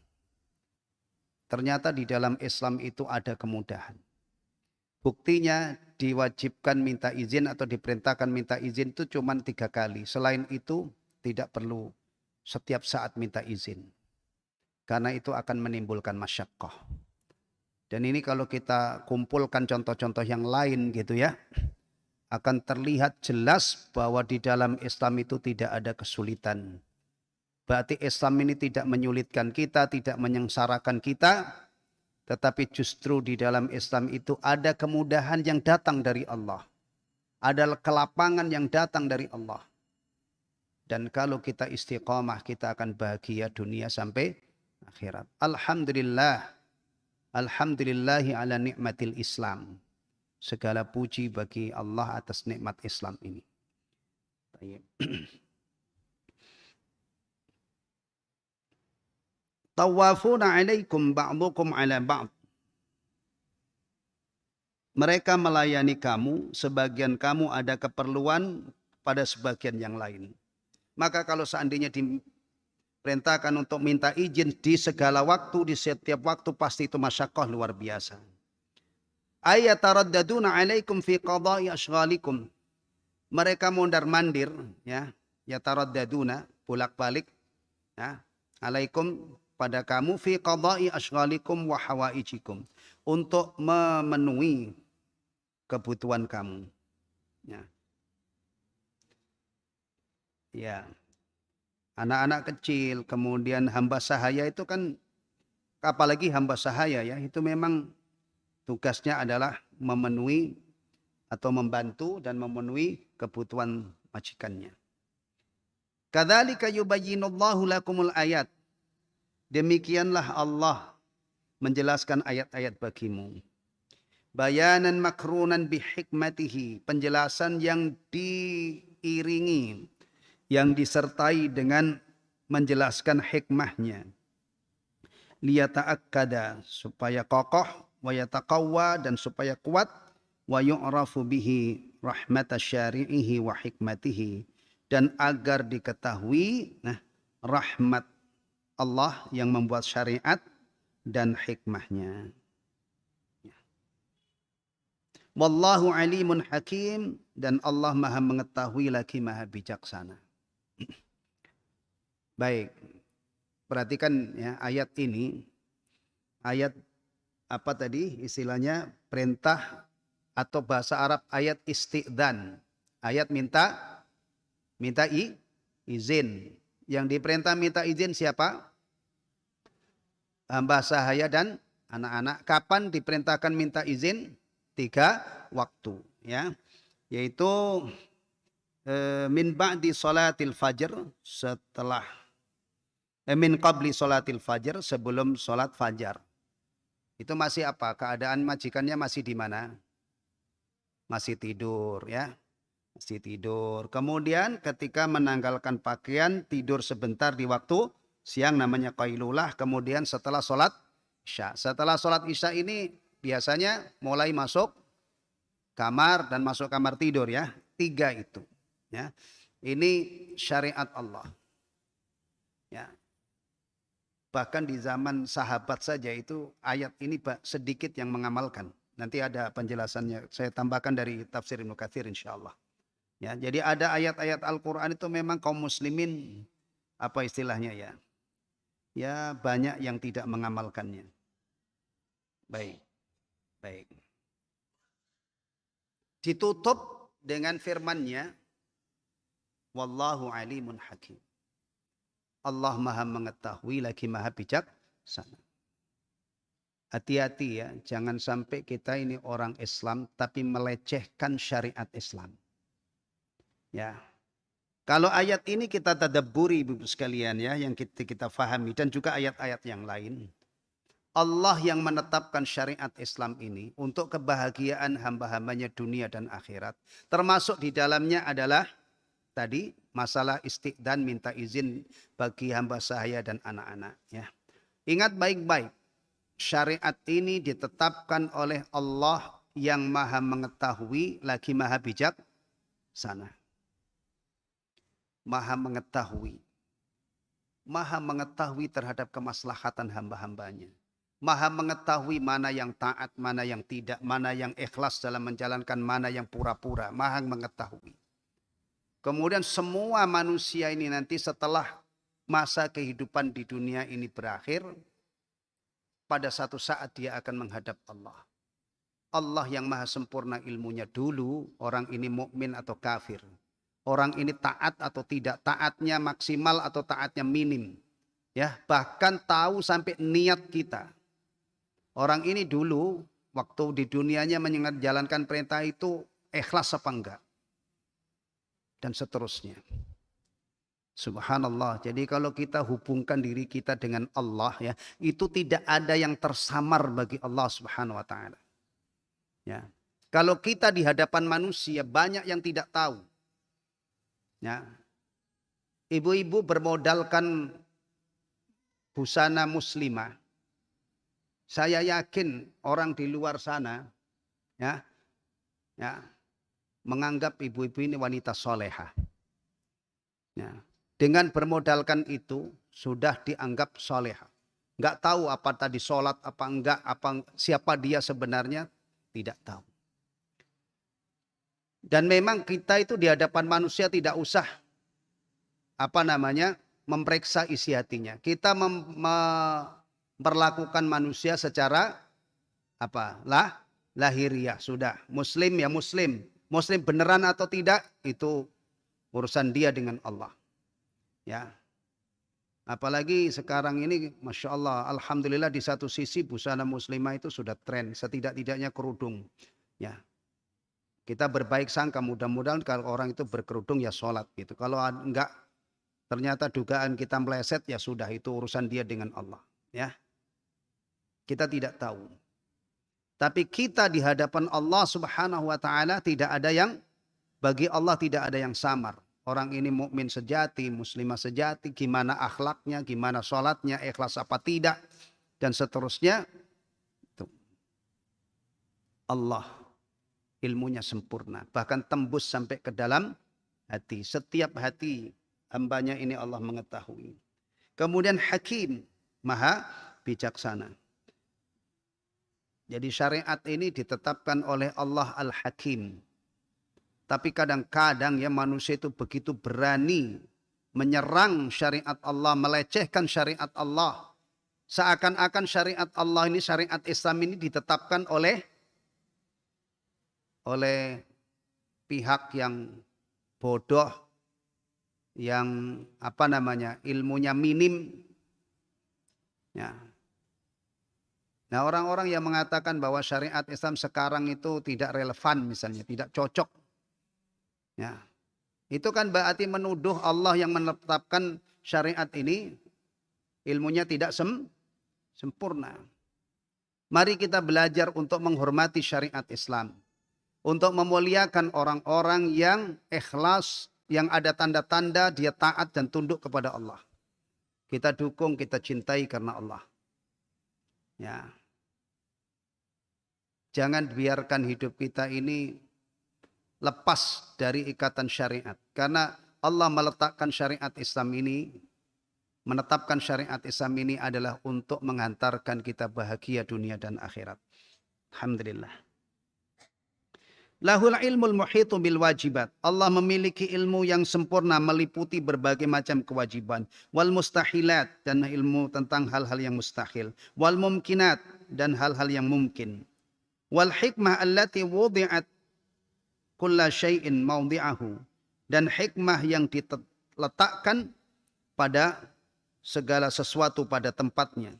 ternyata di dalam Islam itu ada kemudahan. Buktinya diwajibkan minta izin atau diperintahkan minta izin itu cuma 3 kali. Selain itu tidak perlu setiap saat minta izin. Karena itu akan menimbulkan masyaqqah. Dan ini kalau kita kumpulkan contoh-contoh yang lain gitu ya, akan terlihat jelas bahwa di dalam Islam itu tidak ada kesulitan. Berarti Islam ini tidak menyulitkan kita, tidak menyengsarakan kita, tetapi justru di dalam Islam itu ada kemudahan yang datang dari Allah. Ada kelapangan yang datang dari Allah. Dan kalau kita istiqamah, kita akan bahagia dunia sampai akhirat. Alhamdulillah. Alhamdulillahi ala nikmatil Islam. Segala puji bagi Allah atas nikmat Islam ini. Tawafuna alaikum ba'dukum ala ba'd. Mereka melayani kamu, sebagian kamu ada keperluan pada sebagian yang lain. Maka kalau seandainya diperintahkan untuk minta izin di segala waktu, di setiap waktu, pasti itu masyaqqah luar biasa. Ayataraddaduna alaikum fi qada'i ashghalikum. Mereka mondar-mandir, ya, yataraddaduna, bolak-balik, ya, alaikum pada kamu fi qada'i ashghalikum wa hawaijikum, untuk memenuhi kebutuhan kamu. Ya. Ya. Anak-anak kecil, kemudian hamba sahaya itu kan, apalagi hamba sahaya ya, itu memang tugasnya adalah memenuhi atau membantu dan memenuhi kebutuhan majikannya. Kadzalika yubayyinullahu lakumul ayat. Demikianlah Allah menjelaskan ayat-ayat bagimu. Bayanan makrunan bihikmatihi, penjelasan yang diiringi, yang disertai dengan menjelaskan hikmahnya. Liyata'akkada, supaya kokoh, wa yataqawwa, dan supaya kuat, wa yu'rafu bihi rahmata syari'ihi wa hikmatihi, dan agar diketahui rahmat Allah yang membuat syariat dan hikmahnya. Wallahu alimun hakim, dan Allah maha mengetahui lagi maha bijaksana. Baik, perhatikan ya ayat ini. Ayat apa tadi istilahnya, perintah atau bahasa Arab ayat isti'dzan. Ayat minta izin. Yang diperintah minta izin siapa? Hamba sahaya dan anak-anak. Kapan diperintahkan minta izin? 3 waktu, ya, yaitu min ba'di salatil fajr, setelah min qabli salatil fajr, sebelum salat fajar. Itu masih apa? Keadaan majikannya masih di mana? Masih tidur, ya. Masih tidur. Kemudian ketika menanggalkan pakaian, tidur sebentar di waktu siang, namanya qailulah. Kemudian setelah sholat isya. Setelah sholat isya ini biasanya mulai masuk kamar dan masuk kamar tidur, ya. 3 itu. Ya. Ini syariat Allah. Ya. Bahkan di zaman sahabat saja itu ayat ini sedikit yang mengamalkan. Nanti ada penjelasannya. Saya tambahkan dari tafsir Ibnu Katsir insyaallah. Ya, jadi ada ayat-ayat Al-Quran itu memang kaum muslimin, apa istilahnya ya, ya banyak yang tidak mengamalkannya. Baik, baik. Ditutup dengan firman-Nya, wallahu alimun hakim. Allah maha mengetahui lagi maha bijaksana. Hati-hati ya, jangan sampai kita ini orang Islam tapi melecehkan syariat Islam. Ya, kalau ayat ini kita tadabburi Ibu sekalian ya, yang kita fahami, dan juga ayat-ayat yang lain. Allah yang menetapkan syariat Islam ini untuk kebahagiaan hamba-hambanya dunia dan akhirat. Termasuk di dalamnya adalah tadi masalah istiqdan, minta izin bagi hamba sahaya dan anak-anak. Ya. Ingat baik-baik, syariat ini ditetapkan oleh Allah yang maha mengetahui lagi maha bijaksana. Maha mengetahui terhadap kemaslahatan hamba-hambanya. Maha mengetahui mana yang taat, mana yang tidak, mana yang ikhlas dalam menjalankan, mana yang pura-pura. Maha mengetahui. Kemudian semua manusia ini nanti setelah masa kehidupan di dunia ini berakhir, pada satu saat dia akan menghadap Allah. Allah yang maha sempurna ilmunya dulu, orang ini mukmin atau kafir. Orang ini taat atau tidak, taatnya maksimal atau taatnya minim. Ya, bahkan tahu sampai niat kita. Orang ini dulu waktu di dunianya menjalankan perintah itu ikhlas apa enggak? Dan seterusnya. Subhanallah. Jadi kalau kita hubungkan diri kita dengan Allah ya, itu tidak ada yang tersamar bagi Allah Subhanahu wa taala. Ya. Kalau kita di hadapan manusia banyak yang tidak tahu. Ya. Ibu-ibu bermodalkan busana muslimah. Saya yakin orang di luar sana ya, Ya, menganggap ibu-ibu ini wanita solehah. Ya, dengan bermodalkan itu sudah dianggap solehah. Enggak tahu apa tadi sholat apa enggak, apa siapa dia sebenarnya, tidak tahu. Dan memang kita itu di hadapan manusia tidak usah memeriksa isi hatinya. Kita memperlakukan manusia secara lahiriah sudah. Muslim ya muslim. Muslim beneran atau tidak itu urusan dia dengan Allah. Ya. Apalagi sekarang ini Masya Allah, Alhamdulillah di satu sisi busana muslimah itu sudah tren. Setidak-tidaknya kerudung. Ya. Kita berbaik sangka mudah-mudahan kalau orang itu berkerudung ya sholat gitu. Kalau enggak ternyata dugaan kita meleset ya sudah itu urusan dia dengan Allah. Ya. Kita tidak tahu. Tapi kita di hadapan Allah Subhanahu wa taala tidak ada yang bagi Allah tidak ada yang samar. Orang ini mukmin sejati, muslimah sejati, gimana akhlaknya, gimana sholatnya, ikhlas apa tidak, dan seterusnya. Allah ilmunya sempurna, bahkan tembus sampai ke dalam hati. Setiap hati hambanya ini Allah mengetahui. Kemudian Hakim, maha bijaksana. Jadi syariat ini ditetapkan oleh Allah Al-Hakim. Tapi kadang-kadang ya manusia itu begitu berani menyerang syariat Allah, melecehkan syariat Allah. Seakan-akan syariat Allah ini, syariat Islam ini ditetapkan oleh pihak yang bodoh, yang ilmunya minim. Ya. Nah, orang-orang yang mengatakan bahwa syariat Islam sekarang itu tidak relevan misalnya, tidak cocok. Ya. Itu kan berarti menuduh Allah yang menetapkan syariat ini ilmunya tidak sempurna. Mari kita belajar untuk menghormati syariat Islam. Untuk memuliakan orang-orang yang ikhlas, yang ada tanda-tanda dia taat dan tunduk kepada Allah. Kita dukung, kita cintai karena Allah. Ya. Jangan biarkan hidup kita ini lepas dari ikatan syariat. Karena Allah meletakkan syariat Islam ini, menetapkan syariat Islam ini adalah untuk menghantarkan kita bahagia dunia dan akhirat. Alhamdulillah. Lahul ilmul muhitu bil wajibat. Allah memiliki ilmu yang sempurna meliputi berbagai macam kewajiban. Wal mustahilat, dan ilmu tentang hal-hal yang mustahil. Wal mumkinat, dan hal-hal yang mungkin. Wal hikmah allati wudi'at kulla syai'in mawdi'ahu, dan hikmah yang diletakkan pada segala sesuatu pada tempatnya.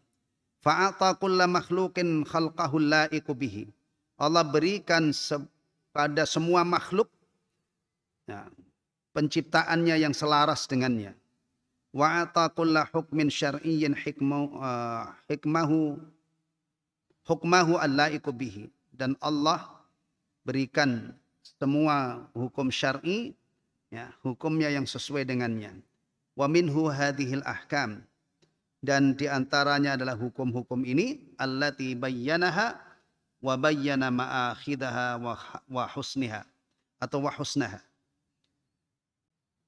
Fa'ata kulla makhluqin khalqahu la'iku bihi. Allah berikan pada semua makhluk ya, penciptaannya yang selaras dengannya. Wa'ata kulla hukmin syar'iyyin hukmahu al-la'iku bihi, dan Allah berikan semua hukum syar'i, ya, hukumnya yang sesuai dengannya. Wa minhu hadhil ahkam, dan diantaranya adalah hukum-hukum ini allati bayyanaha wa bayyana ma'akhidaha wa husniha atau wa husnaha,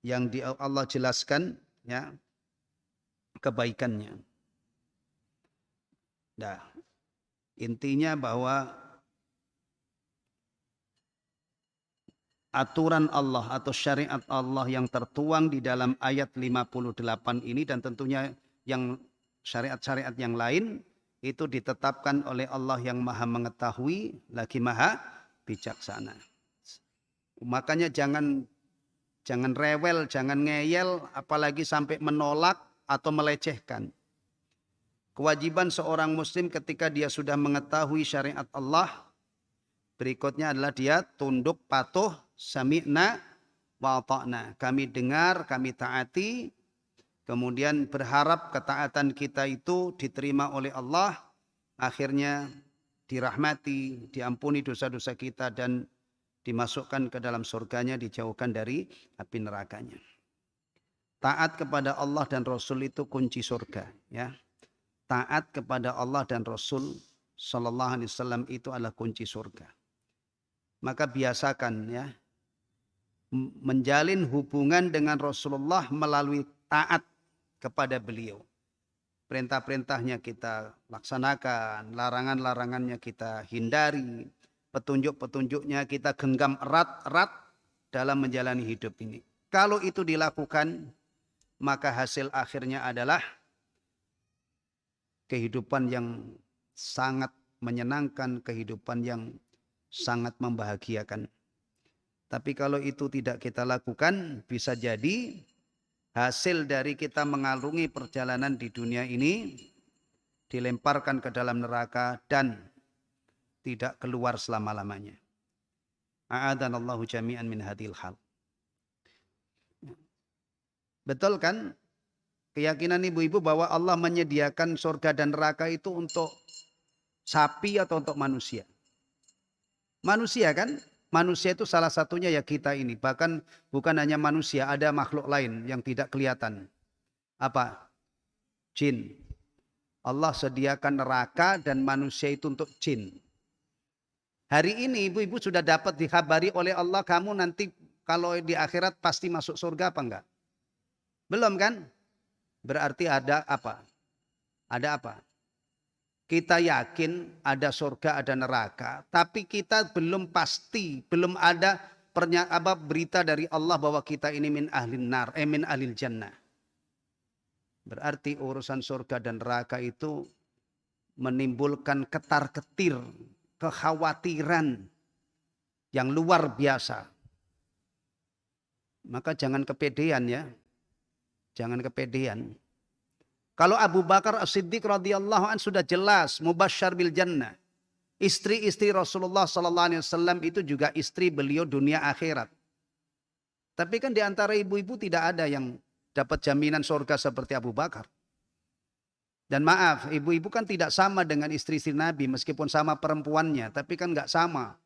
yang Allah jelaskan ya kebaikannya. Nah, intinya bahwa aturan Allah atau syariat Allah yang tertuang di dalam ayat 58 ini, dan tentunya yang syariat-syariat yang lain, itu ditetapkan oleh Allah yang maha mengetahui lagi maha bijaksana. Makanya jangan rewel, jangan ngeyel, apalagi sampai menolak atau melecehkan. Kewajiban seorang muslim ketika dia sudah mengetahui syariat Allah, berikutnya adalah dia tunduk patuh, sami'na wa ata'na. Kami dengar, kami taati, kemudian berharap ketaatan kita itu diterima oleh Allah, akhirnya dirahmati, diampuni dosa-dosa kita, dan dimasukkan ke dalam surganya, dijauhkan dari api nerakanya. Taat kepada Allah dan Rasul itu kunci surga. Ya. Taat kepada Allah dan Rasul Sallallahu Alaihi Wasallam itu adalah kunci surga. maka biasakan ya menjalin hubungan dengan Rasulullah melalui taat kepada beliau. Perintah-perintahnya kita laksanakan, larangan-larangannya kita hindari, petunjuk-petunjuknya kita genggam erat-erat dalam menjalani hidup ini. Kalau itu dilakukan, maka hasil akhirnya adalah kehidupan yang sangat menyenangkan, kehidupan yang sangat membahagiakan. Tapi kalau itu tidak kita lakukan, bisa jadi hasil dari kita mengarungi perjalanan di dunia ini dilemparkan ke dalam neraka dan tidak keluar selama-lamanya. A'adanallahu jami'an min hadhil hal. Betul kan? Keyakinan ibu-ibu bahwa Allah menyediakan surga dan neraka itu untuk sapi atau untuk manusia? Manusia kan? Manusia itu salah satunya ya kita ini. Bahkan bukan hanya manusia, ada makhluk lain yang tidak kelihatan. Apa? Jin. Allah sediakan neraka dan manusia itu untuk jin. Hari ini ibu-ibu sudah dapat dikhabari oleh Allah, kamu nanti kalau di akhirat pasti masuk surga apa enggak? Belum kan? Berarti ada apa? Ada apa? Kita yakin ada surga, ada neraka, tapi kita belum pasti, belum ada berita dari Allah bahwa kita ini min ahlin nar, min ahlil jannah. Berarti urusan surga dan neraka itu menimbulkan ketar-ketir, kekhawatiran yang luar biasa. Maka jangan kepedean ya. Jangan kepedean. Kalau Abu Bakar As-Siddiq radhiyallahu an sudah jelas mubasysyar bil jannah. Istri-istri Rasulullah sallallahu alaihi wasallam itu juga istri beliau dunia akhirat. Tapi kan di antara ibu-ibu tidak ada yang dapat jaminan surga seperti Abu Bakar. Dan maaf, ibu-ibu kan tidak sama dengan istri-istri Nabi meskipun sama perempuannya, tapi kan enggak sama.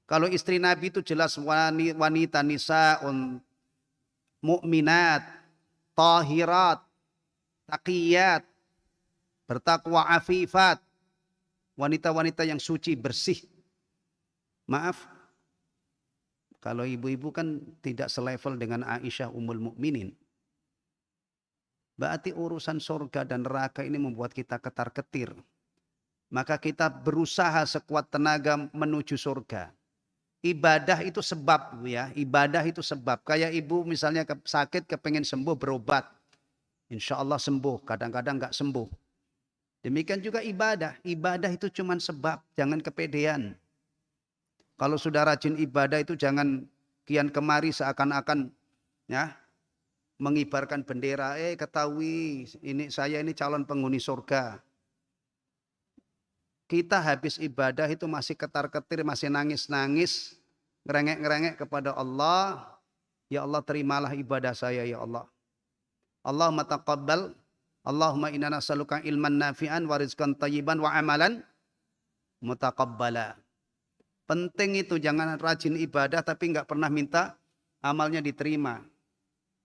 Kalau istri Nabi itu jelas wanita nisaun mukminat, tahirat, taqiyat, bertakwa afifat, wanita-wanita yang suci, bersih. Maaf, kalau ibu-ibu kan tidak selevel dengan Aisyah Ummul Mukminin. Berarti urusan surga dan neraka ini membuat kita ketar-ketir. Maka kita berusaha sekuat tenaga menuju surga. Ibadah itu sebab ya, ibadah itu sebab. Kayak ibu misalnya sakit kepengen sembuh berobat. Insya Allah sembuh, kadang-kadang nggak sembuh. Demikian juga ibadah. Ibadah itu cuma sebab, jangan kepedean. Kalau sudah rajin ibadah itu jangan kian kemari seakan-akan ya mengibarkan bendera. Ketahui saya ini calon penghuni surga. Kita habis ibadah itu masih ketar-ketir, masih nangis-nangis, ngerengek-ngerengek kepada Allah. Ya Allah, terimalah ibadah saya ya Allah. Allahumma taqabbal, Allahumma inna nas'aluka ilman nafi'an wa rizqan thayyiban wa amalan mutaqabbala. Penting itu, jangan rajin ibadah tapi enggak pernah minta amalnya diterima.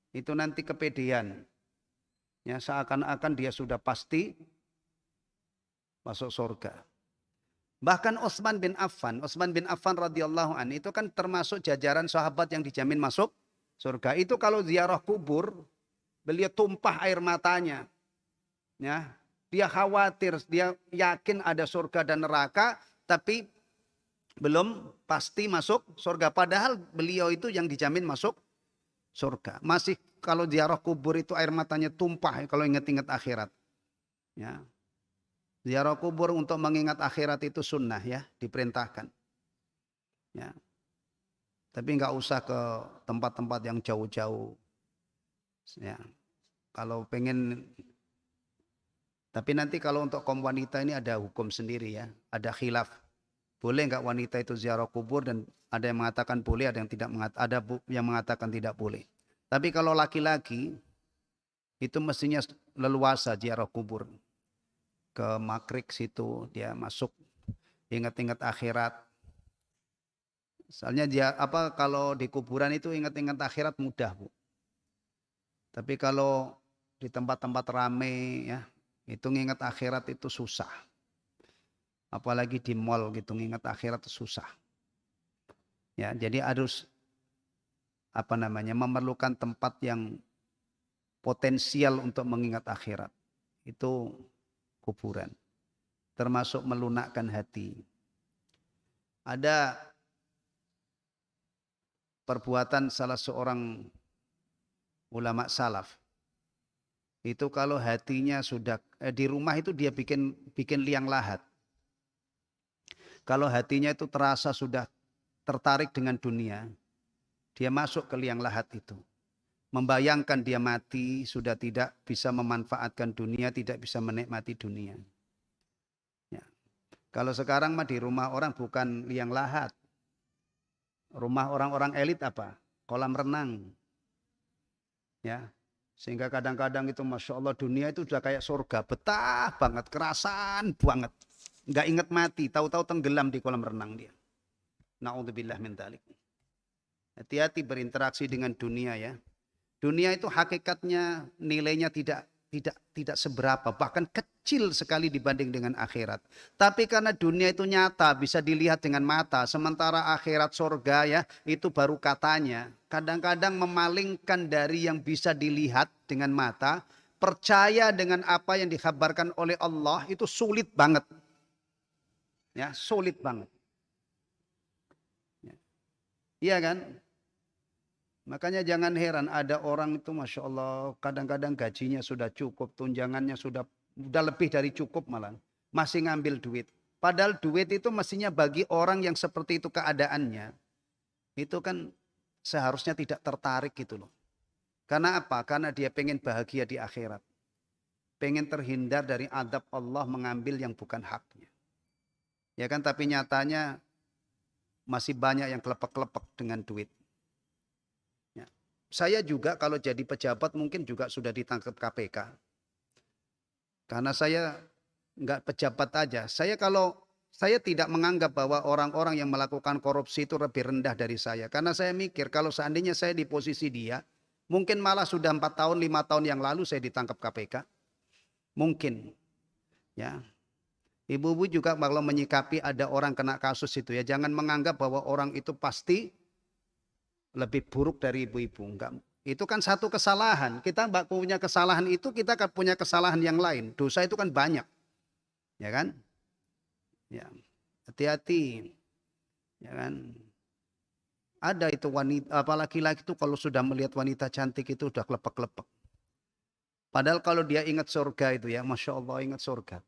Itu nanti kepedean. Ya, seakan-akan dia sudah pasti masuk surga. Bahkan Utsman bin Affan radhiyallahu an itu kan termasuk jajaran sahabat yang dijamin masuk surga. Itu kalau ziarah kubur, beliau tumpah air matanya. Ya, dia khawatir, dia yakin ada surga dan neraka, tapi belum pasti masuk surga. Padahal beliau itu yang dijamin masuk surga. Masih kalau ziarah kubur itu air matanya tumpah kalau ingat-ingat akhirat. Ya. Ziarah kubur untuk mengingat akhirat itu sunnah ya, diperintahkan. Ya. Tapi nggak usah ke tempat-tempat yang jauh-jauh. Ya. Kalau pengen, tapi nanti kalau untuk kaum wanita ini ada hukum sendiri ya, ada khilaf. Boleh nggak wanita itu ziarah kubur, dan ada yang mengatakan boleh, ada yang mengatakan tidak boleh. Tapi kalau laki-laki itu mestinya leluasa ziarah kubur. Ke Makrik situ dia masuk, ingat-ingat akhirat. Soalnya dia kalau di kuburan itu ingat-ingat akhirat mudah, Bu. Tapi kalau di tempat-tempat rame ya, itu ngingat akhirat itu susah. Apalagi di mall gitu, ngingat akhirat itu susah. Ya, jadi harus memerlukan tempat yang potensial untuk mengingat akhirat. Itu kuburan. Termasuk melunakkan hati. Ada perbuatan salah seorang ulama salaf. Itu kalau hatinya sudah di rumah itu dia bikin liang lahat. Kalau hatinya itu terasa sudah tertarik dengan dunia, dia masuk ke liang lahat itu. Membayangkan dia mati, sudah tidak bisa memanfaatkan dunia, tidak bisa menikmati dunia. Ya. Kalau sekarang mah di rumah orang bukan liang lahat. Rumah orang-orang elit apa? Kolam renang. Ya. Sehingga kadang-kadang itu Masya Allah dunia itu sudah kayak surga. Betah banget, kerasan banget. Nggak ingat mati, tahu-tahu tenggelam di kolam renang dia. Na'udzubillah min dzalik. Hati-hati berinteraksi dengan dunia ya. Dunia itu hakikatnya nilainya tidak seberapa, bahkan kecil sekali dibanding dengan akhirat. Tapi karena dunia itu nyata, bisa dilihat dengan mata, sementara akhirat surga ya, itu baru katanya. Kadang-kadang memalingkan dari yang bisa dilihat dengan mata, percaya dengan apa yang dikhabarkan oleh Allah itu sulit banget. Ya, sulit banget. Iya kan? Makanya jangan heran ada orang itu Masya Allah kadang-kadang gajinya sudah cukup, tunjangannya sudah lebih dari cukup malah. Masih ngambil duit. Padahal duit itu mestinya bagi orang yang seperti itu keadaannya. Itu kan seharusnya tidak tertarik gitu loh. Karena apa? Karena dia pengen bahagia di akhirat. Pengen terhindar dari adab Allah mengambil yang bukan haknya. Ya kan tapi nyatanya masih banyak yang kelepek-kelepek dengan duit. Saya juga kalau jadi pejabat mungkin juga sudah ditangkap KPK. Karena saya nggak pejabat aja. Saya tidak menganggap bahwa orang-orang yang melakukan korupsi itu lebih rendah dari saya. Karena saya mikir kalau seandainya saya di posisi dia, mungkin malah sudah 4 tahun, 5 tahun yang lalu saya ditangkap KPK. Mungkin. Ya. Ibu-ibu juga kalau menyikapi ada orang kena kasus itu ya, jangan menganggap bahwa orang itu pasti lebih buruk dari ibu-ibu. Enggak. Itu kan satu kesalahan. Kita punya kesalahan itu, kita kan punya kesalahan yang lain. Dosa itu kan banyak. Ya kan? Ya. Hati-hati. Ya kan? Ada itu wanita, apalagi laki itu kalau sudah melihat wanita cantik itu udah kelepek-kelepek. Padahal kalau dia ingat surga itu ya, Masya Allah ingat surga.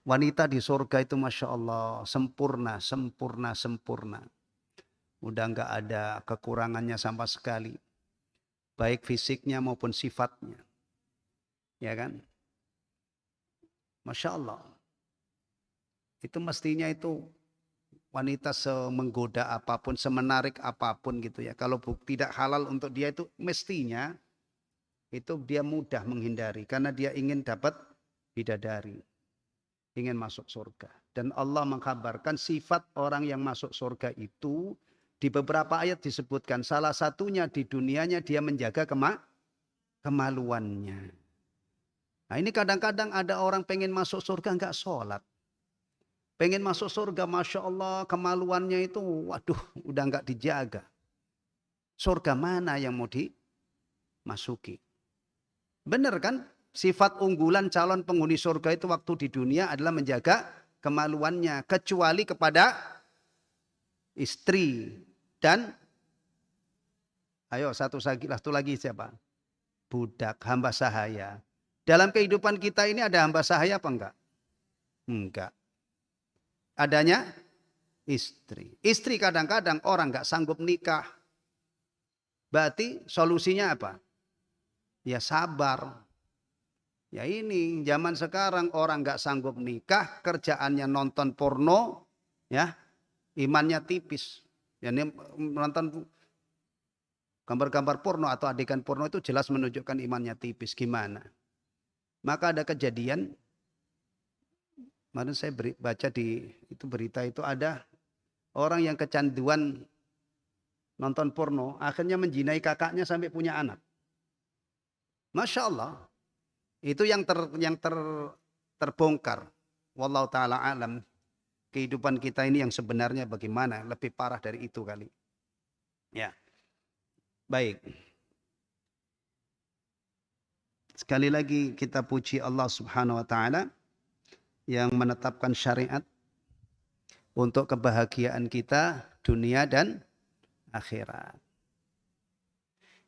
Wanita di surga itu Masya Allah sempurna, sempurna, sempurna. Udah nggak ada kekurangannya sama sekali. Baik fisiknya maupun sifatnya. Ya kan? Masya Allah. Itu mestinya itu wanita semenggoda apapun, semenarik apapun gitu ya. Kalau tidak halal untuk dia itu mestinya itu dia mudah menghindari. Karena dia ingin dapat bidadari. Ingin masuk surga. Dan Allah mengkabarkan sifat orang yang masuk surga itu di beberapa ayat disebutkan salah satunya di dunianya dia menjaga kemaluannya. Nah ini kadang-kadang ada orang pengen masuk surga enggak sholat. Pengen masuk surga Masya Allah kemaluannya itu waduh udah enggak dijaga. Surga mana yang mau dimasuki? Benar kan? Sifat unggulan calon penghuni surga itu waktu di dunia adalah menjaga kemaluannya. Kecuali kepada istri. Dan ayo satu lagi siapa? Budak, hamba sahaya. Dalam kehidupan kita ini ada hamba sahaya apa enggak? Enggak. Adanya istri. Istri kadang-kadang orang enggak sanggup nikah. Berarti solusinya apa? Ya sabar. Ya ini zaman sekarang orang enggak sanggup nikah, kerjaannya nonton porno, ya imannya tipis. Ya, ini menonton gambar-gambar porno atau adegan porno itu jelas menunjukkan imannya tipis. Gimana? Maka ada kejadian, kemarin saya baca di itu berita itu ada orang yang kecanduan nonton porno, akhirnya menjinai kakaknya sampai punya anak. Masya Allah, itu yang terbongkar. Wallahu taala alam. kehidupan kita ini yang sebenarnya bagaimana, lebih parah dari itu kali. Ya. Baik. Sekali lagi kita puji Allah Subhanahu wa taala yang menetapkan syariat untuk kebahagiaan kita dunia dan akhirat.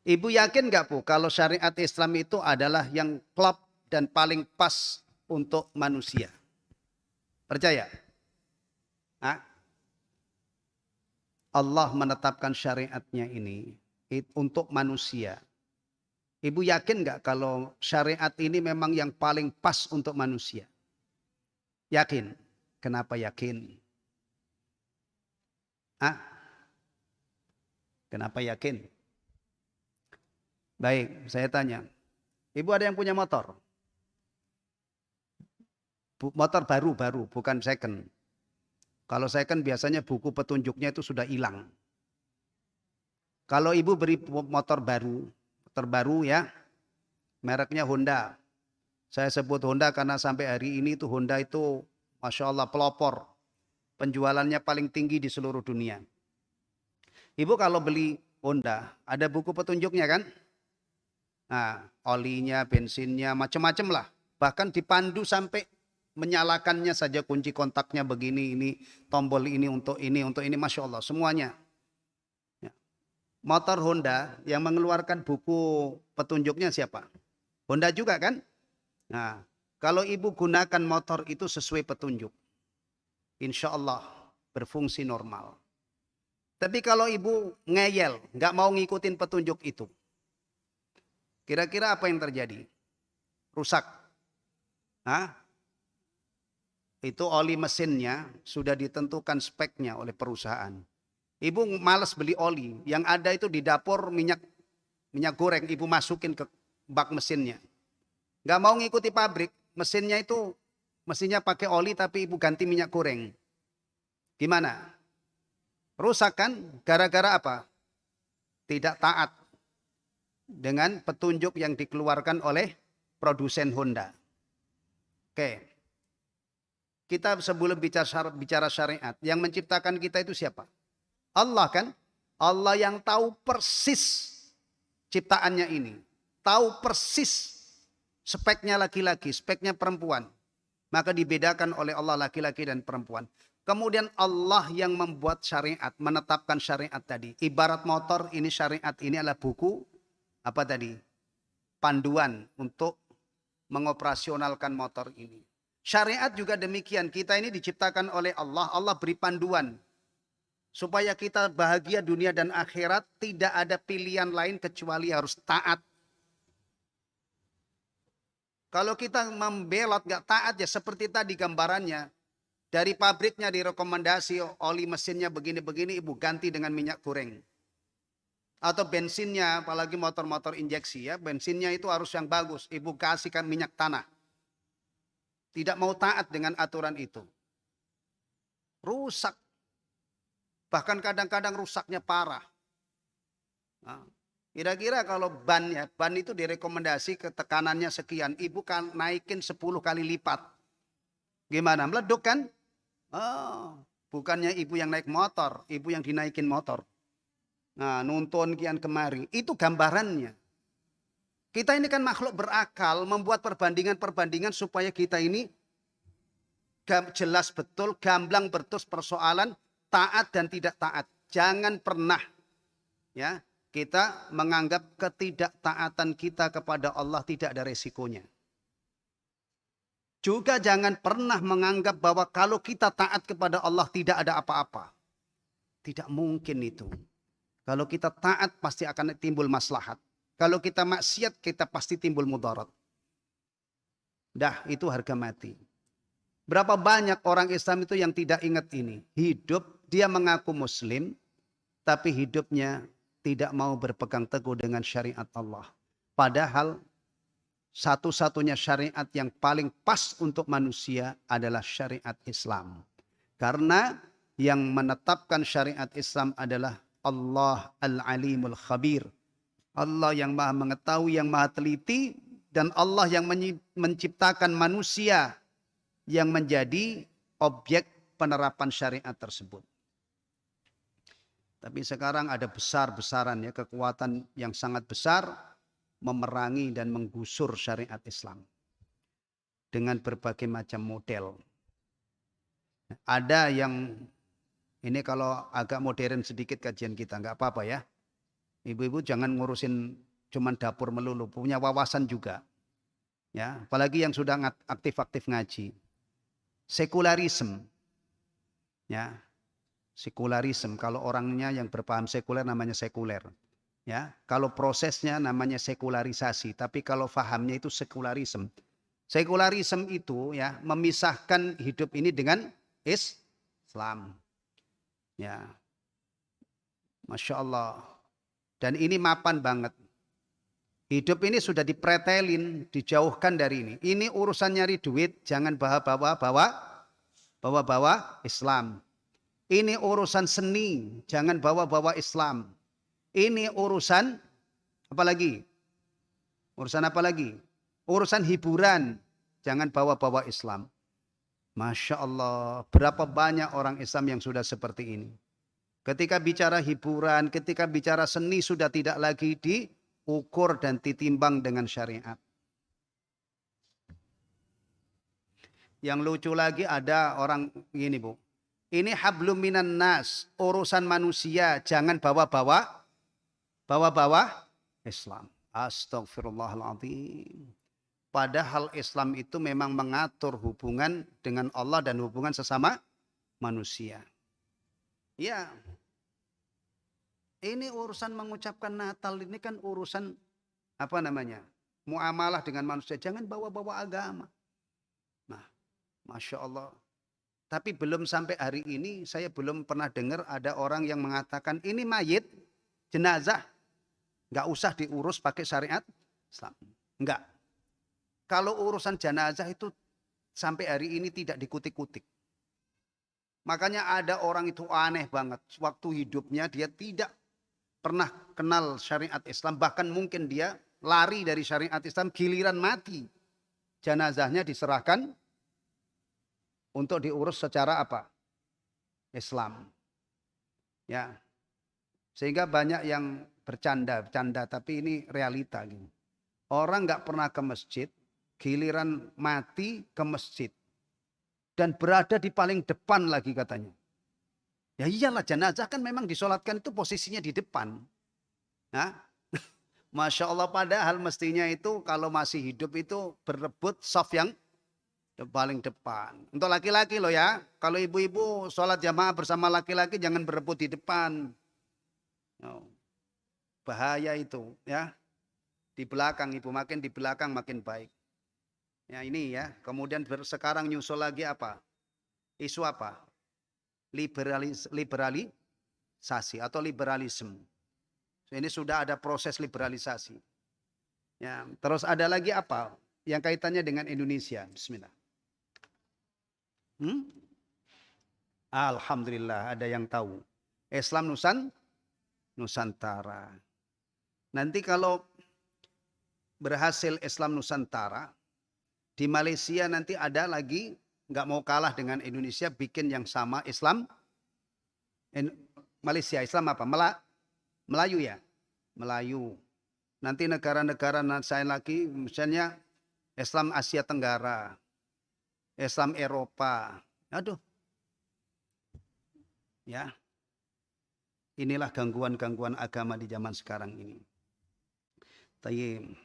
Ibu yakin nggak Bu kalau syariat Islam itu adalah yang klop dan paling pas untuk manusia? Percaya? Hah? Allah menetapkan syariatnya ini untuk manusia. Ibu yakin nggak kalau syariat ini memang yang paling pas untuk manusia? Yakin? Kenapa yakin? Hah? Kenapa yakin? Baik, saya tanya. Ibu ada yang punya motor? Motor baru, bukan second. Kalau second biasanya buku petunjuknya itu sudah hilang. Kalau ibu beri motor baru ya, mereknya Honda. Saya sebut Honda karena sampai hari ini tuh Honda itu Masya Allah pelopor. Penjualannya paling tinggi di seluruh dunia. Ibu kalau beli Honda, ada buku petunjuknya kan? Nah, olinya, bensinnya, macam-macam lah. Bahkan dipandu sampai menyalakannya saja, kunci kontaknya begini, ini tombol ini, untuk ini, Masya Allah, semuanya. Ya. Motor Honda yang mengeluarkan buku petunjuknya siapa? Honda juga kan? Nah, kalau ibu gunakan motor itu sesuai petunjuk, insya Allah berfungsi normal. Tapi kalau ibu ngeyel, nggak mau ngikutin petunjuk itu, kira-kira apa yang terjadi? Rusak. Hah? Itu oli mesinnya sudah ditentukan speknya oleh perusahaan. Ibu malas beli oli, yang ada itu di dapur minyak goreng, ibu masukin ke bak mesinnya. Gak mau ngikuti pabrik, mesinnya pakai oli tapi ibu ganti minyak goreng. Gimana? Rusak kan? Gara-gara apa? Tidak taat dengan petunjuk yang dikeluarkan oleh produsen Honda. Oke. Kita sebelum bicara syariat, yang menciptakan kita itu siapa? Allah kan? Allah yang tahu persis ciptaannya ini. Tahu persis speknya laki-laki, speknya perempuan. Maka dibedakan oleh Allah laki-laki dan perempuan. Kemudian Allah yang membuat syariat, menetapkan syariat tadi. Ibarat motor, ini syariat, ini adalah buku, apa tadi? Panduan untuk mengoperasionalkan motor ini. Syariat juga demikian, kita ini diciptakan oleh Allah, Allah beri panduan. Supaya kita bahagia dunia dan akhirat, tidak ada pilihan lain kecuali harus taat. Kalau kita membelot, gak taat ya seperti tadi gambarannya. Dari pabriknya direkomendasi oli mesinnya begini-begini, ibu ganti dengan minyak goreng. Atau bensinnya, apalagi motor-motor injeksi ya, bensinnya itu harus yang bagus, ibu kasihkan minyak tanah. Tidak mau taat dengan aturan itu. Rusak. Bahkan kadang-kadang rusaknya parah. Nah, kira-kira kalau ban itu direkomendasi ketekanannya sekian. Ibu kan naikin 10 kali lipat. Gimana? Meleduk kan? Oh, bukannya ibu yang naik motor. Ibu yang dinaikin motor. Nah, nuntun kian kemari. Itu gambarannya. Kita ini kan makhluk berakal, membuat perbandingan-perbandingan supaya kita ini jelas betul, gamblang betul persoalan taat dan tidak taat. Jangan pernah ya kita menganggap ketidaktaatan kita kepada Allah tidak ada resikonya. Juga jangan pernah menganggap bahwa kalau kita taat kepada Allah tidak ada apa-apa. Tidak mungkin itu. Kalau kita taat pasti akan timbul maslahat. Kalau kita maksiat, kita pasti timbul mudarat. Dah, itu harga mati. Berapa banyak orang Islam itu yang tidak ingat ini. Hidup, dia mengaku muslim, tapi hidupnya tidak mau berpegang teguh dengan syariat Allah. Padahal satu-satunya syariat yang paling pas untuk manusia adalah syariat Islam. Karena yang menetapkan syariat Islam adalah Allah Al-Alimul Khabir. Allah yang maha mengetahui, yang maha teliti, dan Allah yang menciptakan manusia yang menjadi objek penerapan syariat tersebut. Tapi sekarang ada besar-besaran ya, kekuatan yang sangat besar memerangi dan menggusur syariat Islam dengan berbagai macam model. Ada yang, ini kalau agak modern sedikit kajian kita, nggak apa-apa ya. Ibu-ibu jangan ngurusin cuman dapur melulu, punya wawasan juga. Ya, apalagi yang sudah aktif-aktif ngaji. Sekularisme. Ya. Sekularisme, kalau orangnya yang berpaham sekuler namanya sekuler. Ya, kalau prosesnya namanya sekularisasi, tapi kalau fahamnya itu sekularisme. Sekularisme itu ya memisahkan hidup ini dengan Islam. Ya. Masya Allah. Dan ini mapan banget. Hidup ini sudah dipretelin, dijauhkan dari ini. Ini urusan nyari duit, jangan bawa-bawa Islam. Ini urusan seni, jangan bawa-bawa Islam. Ini urusan apa lagi? Urusan apa lagi? Urusan hiburan, jangan bawa-bawa Islam. Masya Allah, berapa banyak orang Islam yang sudah seperti ini. Ketika bicara hiburan, ketika bicara seni sudah tidak lagi diukur dan ditimbang dengan syariat. Yang lucu lagi ada orang gini, Bu. Ini hablum minan nas, urusan manusia, jangan bawa-bawa Islam. Astagfirullahaladzim. Padahal Islam itu memang mengatur hubungan dengan Allah dan hubungan sesama manusia. Ya, ini urusan mengucapkan Natal ini kan urusan apa namanya? Muamalah dengan manusia, jangan bawa-bawa agama. Nah, Masya Allah. Tapi belum sampai hari ini saya belum pernah dengar ada orang yang mengatakan ini mayit, jenazah, nggak usah diurus pakai syariat Islam. Enggak. Kalau urusan jenazah itu sampai hari ini tidak dikutik-kutik. Makanya ada orang itu aneh banget. Waktu hidupnya dia tidak pernah kenal syariat Islam. Bahkan mungkin dia lari dari syariat Islam, giliran mati. Jenazahnya diserahkan untuk diurus secara apa? Islam. Ya. Sehingga banyak yang bercanda, tapi ini realita gitu. Orang nggak pernah ke masjid, giliran mati ke masjid. Dan berada di paling depan lagi katanya. Ya iyalah, jenazah kan memang disolatkan itu posisinya di depan. Nah, Masya Allah, padahal mestinya itu kalau masih hidup itu berebut saf yang paling depan. Untuk laki-laki loh ya. Kalau ibu-ibu sholat jamaah bersama laki-laki jangan berebut di depan. Bahaya itu ya. Di belakang ibu, makin di belakang makin baik. Ya ini ya. Kemudian sekarang nyusul lagi apa? Isu apa? Liberalisasi atau liberalisme. Ini sudah ada proses liberalisasi. Ya, terus ada lagi apa? Yang kaitannya dengan Indonesia. Bismillah. Alhamdulillah ada yang tahu. Islam Nusantara. Nanti kalau berhasil Islam Nusantara, di Malaysia nanti ada lagi, nggak mau kalah dengan Indonesia, bikin yang sama Islam. Malaysia Islam apa? Melayu ya? Melayu. Nanti negara-negara saya lagi, misalnya Islam Asia Tenggara. Islam Eropa. Aduh. Ya. Inilah gangguan-gangguan agama di zaman sekarang ini. Tayyib.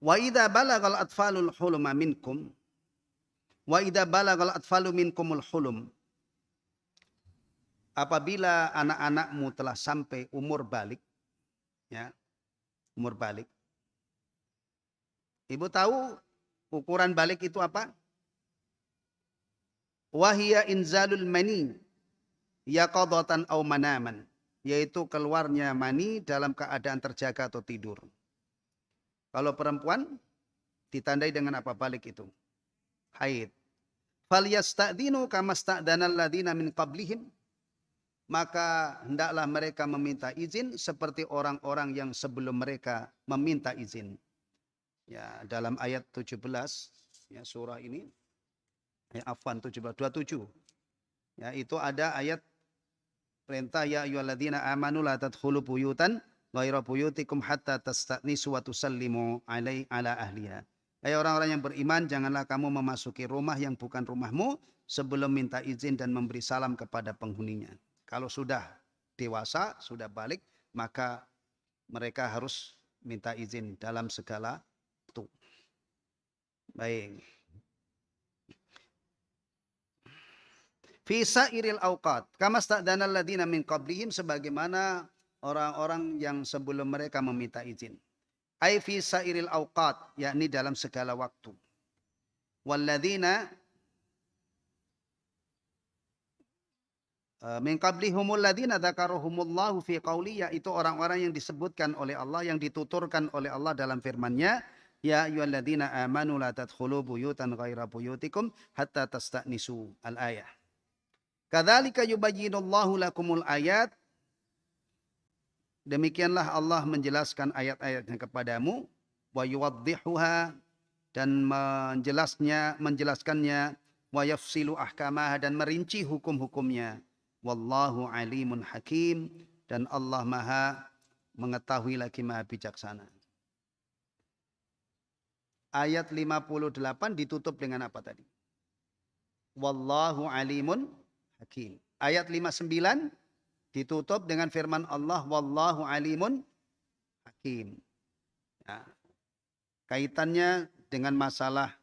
Wa idza balagal atfalul huluma minkum wa idza balagal atfalu minkumul hulum. Apabila anak-anakmu telah sampai umur balik, ya. Umur balik. Ibu tahu ukuran balik itu apa? Wahia inzalul mani yaqadatan aw manaman, yaitu keluarnya mani dalam keadaan terjaga atau tidur. Kalau perempuan ditandai dengan apa balik itu? Haid. Falyasta'dinu kama sta'danal ladzina min qablihim, maka hendaklah mereka meminta izin seperti orang-orang yang sebelum mereka meminta izin. Ya, dalam ayat 17 ya surah ini. Afwan 27. Ya, itu ada ayat perintah ya ayyuhalladzina amanu la tadkhulu buyutan ghaira buyutikum hatta tastanisu wa tusallimu ala ahliha. Hai orang-orang yang beriman, janganlah kamu memasuki rumah yang bukan rumahmu sebelum minta izin dan memberi salam kepada penghuninya. Kalau sudah dewasa, sudah balik, maka mereka harus minta izin dalam segala waktu. Baik. Fi sairil auqat kama sta'dana alladziina min qablihim, sebagaimana orang-orang yang sebelum mereka meminta izin. Ai fi sairil auqat, yakni dalam segala waktu. Walladzina min qablihumul ladzina dzakarohumullahu fi qauli, yaitu orang-orang yang disebutkan oleh Allah, yang dituturkan oleh Allah dalam firman-Nya, ya ayyuhalladzina amanu la tadkhulu buyutan ghaira buyutikum hatta tasta'nisu al-ayah. Kadzalika yubayyinullahu lakumul ayat. Demikianlah Allah menjelaskan ayat-ayatnya kepadamu, wa yuwaddihuha, dan menjelaskannya, wa yafsilu ahkamaha, dan merinci hukum-hukumnya. Wallahu alimun hakim, dan Allah maha mengetahui lagi maha bijaksana. Ayat 58 ditutup dengan apa tadi? Wallahu alimun hakim. Ayat 59 ditutup dengan firman Allah, wallahu alimun hakim. Ya. Kaitannya dengan masalah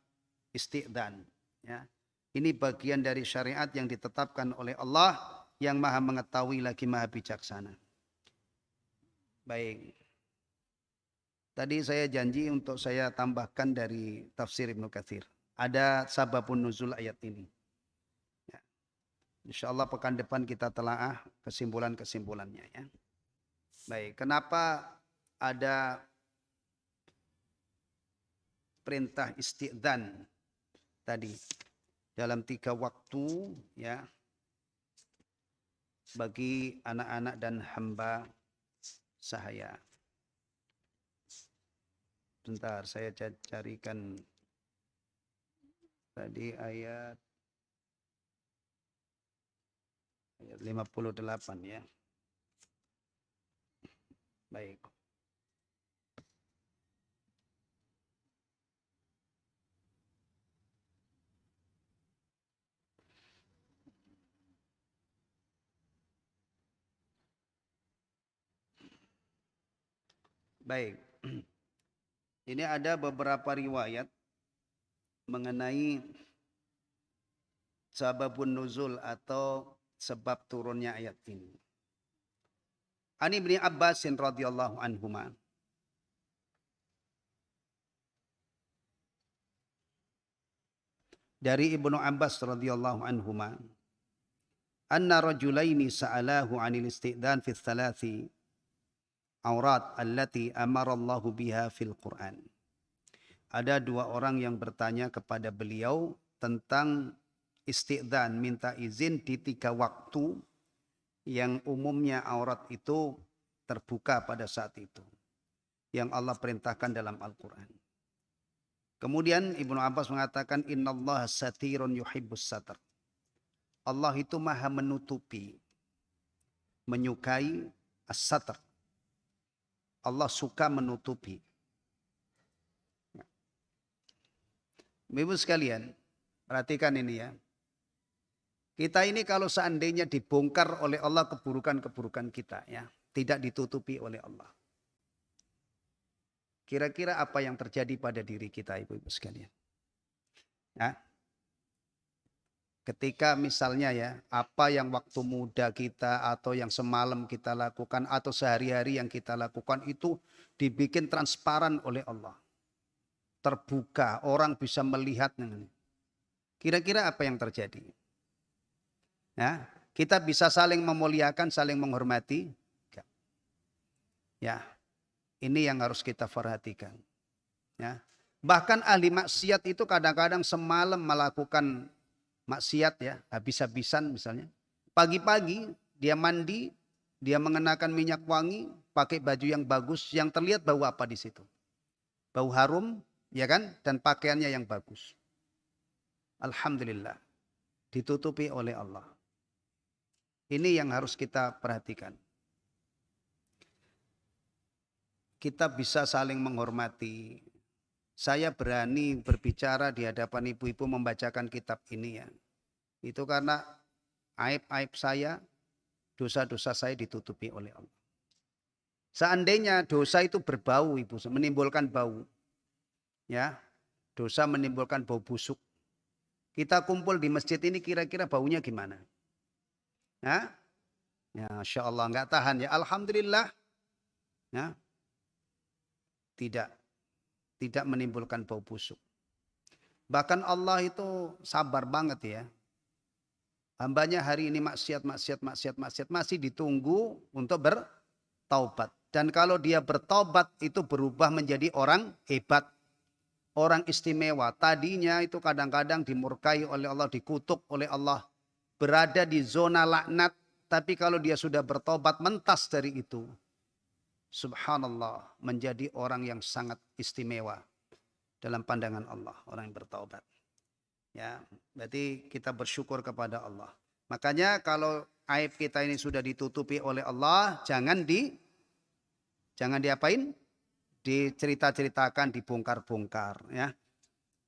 isti'dzan. Ya. Ini bagian dari syariat yang ditetapkan oleh Allah yang maha mengetahui lagi maha bijaksana. Baik. Tadi saya janji untuk saya tambahkan dari tafsir Ibnu Katsir. Ada sababun nuzul ayat ini. InsyaAllah pekan depan kita telaah kesimpulan-kesimpulannya ya. Baik, kenapa ada perintah isti'dzan tadi dalam 3 waktu ya bagi anak-anak dan hamba sahaya. Bentar, saya carikan tadi ayat 58 ya. Baik. Baik. Ini ada beberapa riwayat mengenai sababun nuzul atau sebab turunnya ayat ini. Ani bin Abbas radhiyallahu anhuma. Dari Ibnu Abbas radhiyallahu anhuma, anna rajulaini sa'alahu 'anil isti'dzan fi thalathi aurat allati amara Allahu biha fil Qur'an. Ada 2 orang yang bertanya kepada beliau tentang isti'dzan, minta izin di 3 waktu yang umumnya aurat itu terbuka pada saat itu, yang Allah perintahkan dalam Al-Quran. Kemudian Ibnu Abbas mengatakan, innallaha satirun yuhibbus satar. Allah itu maha menutupi, menyukai as-satar. Allah suka menutupi. Ibu sekalian, perhatikan ini ya. Kita ini kalau seandainya dibongkar oleh Allah keburukan-keburukan kita ya, tidak ditutupi oleh Allah. Kira-kira apa yang terjadi pada diri kita ibu-ibu sekalian? Ya. Ketika misalnya ya, apa yang waktu muda kita atau yang semalam kita lakukan atau sehari-hari yang kita lakukan itu dibikin transparan oleh Allah. Terbuka, orang bisa melihat. Kira-kira apa yang terjadi? Ya, kita bisa saling memuliakan, saling menghormati. Ya, ini yang harus kita perhatikan. Ya, bahkan ahli maksiat itu kadang-kadang semalam melakukan maksiat ya, habis-habisan misalnya. Pagi-pagi dia mandi, dia mengenakan minyak wangi, pakai baju yang bagus, yang terlihat bau apa di situ? Bau harum, ya kan? Dan pakaiannya yang bagus. Alhamdulillah, ditutupi oleh Allah. Ini yang harus kita perhatikan. Kita bisa saling menghormati. Saya berani berbicara di hadapan ibu-ibu membacakan kitab ini ya. Itu karena aib-aib saya, dosa-dosa saya ditutupi oleh Allah. Seandainya dosa itu berbau, ibu, menimbulkan bau. Ya, dosa menimbulkan bau busuk. Kita kumpul di masjid ini kira-kira baunya gimana? Ya, ya, Masya Allah nggak tahan ya. Alhamdulillah, ya, tidak menimbulkan bau busuk. Bahkan Allah itu sabar banget ya. Hambanya hari ini maksiat masih ditunggu untuk bertaubat. Dan kalau dia bertaubat itu berubah menjadi orang hebat, orang istimewa. Tadinya itu kadang-kadang dimurkai oleh Allah, dikutuk oleh Allah, berada di zona laknat. Tapi kalau dia sudah bertobat mentas dari itu, subhanallah, menjadi orang yang sangat istimewa dalam pandangan Allah, orang yang bertaubat. Ya, berarti kita bersyukur kepada Allah. Makanya kalau aib kita ini sudah ditutupi oleh Allah, jangan diapain? Dicerita-ceritakan, dibongkar-bongkar, ya.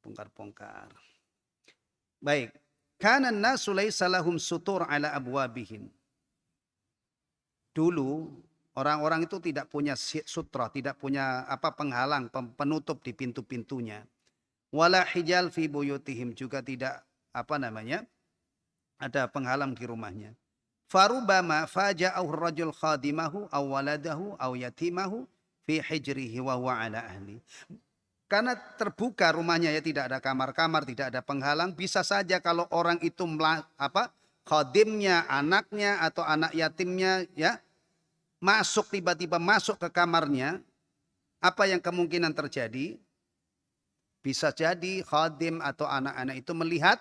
Bongkar-bongkar. Baik. Kana an-nasu laisa lahum sutur ala abwabihim. Dulu orang-orang itu tidak punya sutra, tidak punya penghalang, penutup di pintu-pintunya. Wala hijal fi buyutihim, juga tidak ada penghalang di rumahnya. Farubama faja'ahu rajul khadimahu aw waladahu aw yatimahu fi hijrihi wa huwa ala ahli. Karena terbuka rumahnya ya, tidak ada kamar-kamar, tidak ada penghalang, bisa saja kalau orang itu khadimnya, anaknya atau anak yatimnya ya, tiba-tiba masuk ke kamarnya, apa yang kemungkinan terjadi? Bisa jadi khadim atau anak-anak itu melihat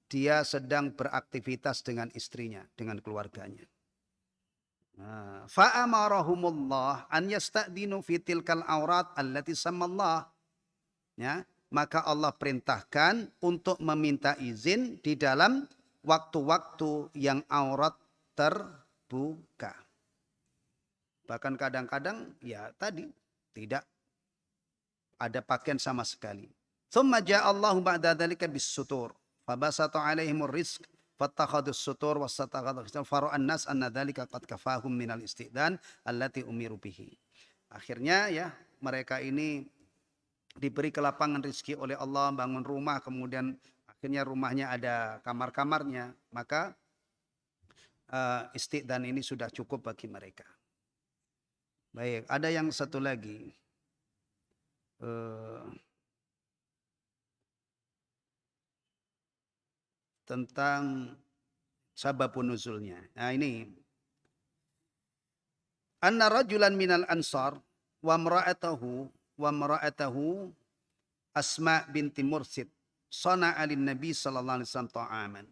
dia sedang beraktivitas dengan istrinya, dengan keluarganya. Fa'amarahumullah an yasta'dinu fi tilkal aurat allati sammallah. Ya, maka Allah perintahkan untuk meminta izin di dalam waktu-waktu yang aurat terbuka. Bahkan kadang-kadang ya tadi tidak ada pakaian sama sekali. Tsumma ja'allahu ba'da dzalika bis-sutur. Fabasata 'alaihimur rizq fattakhadus sutur wasatakhadus fara'an nas anna dzalika qad kafahum minal istidan allati umiru bihi. Akhirnya ya, mereka ini diberi kelapangan rezeki oleh Allah, bangun rumah, kemudian akhirnya rumahnya ada kamar-kamarnya, maka istidan ini sudah cukup bagi mereka. Baik, ada yang satu lagi. Tentang sababun nuzulnya. Nah ini. Anna rajulan minal ansar wa mra'atahu Asma binti Mursid sana'a lin Nabi sallallahu alaihi wasallam ta'aman.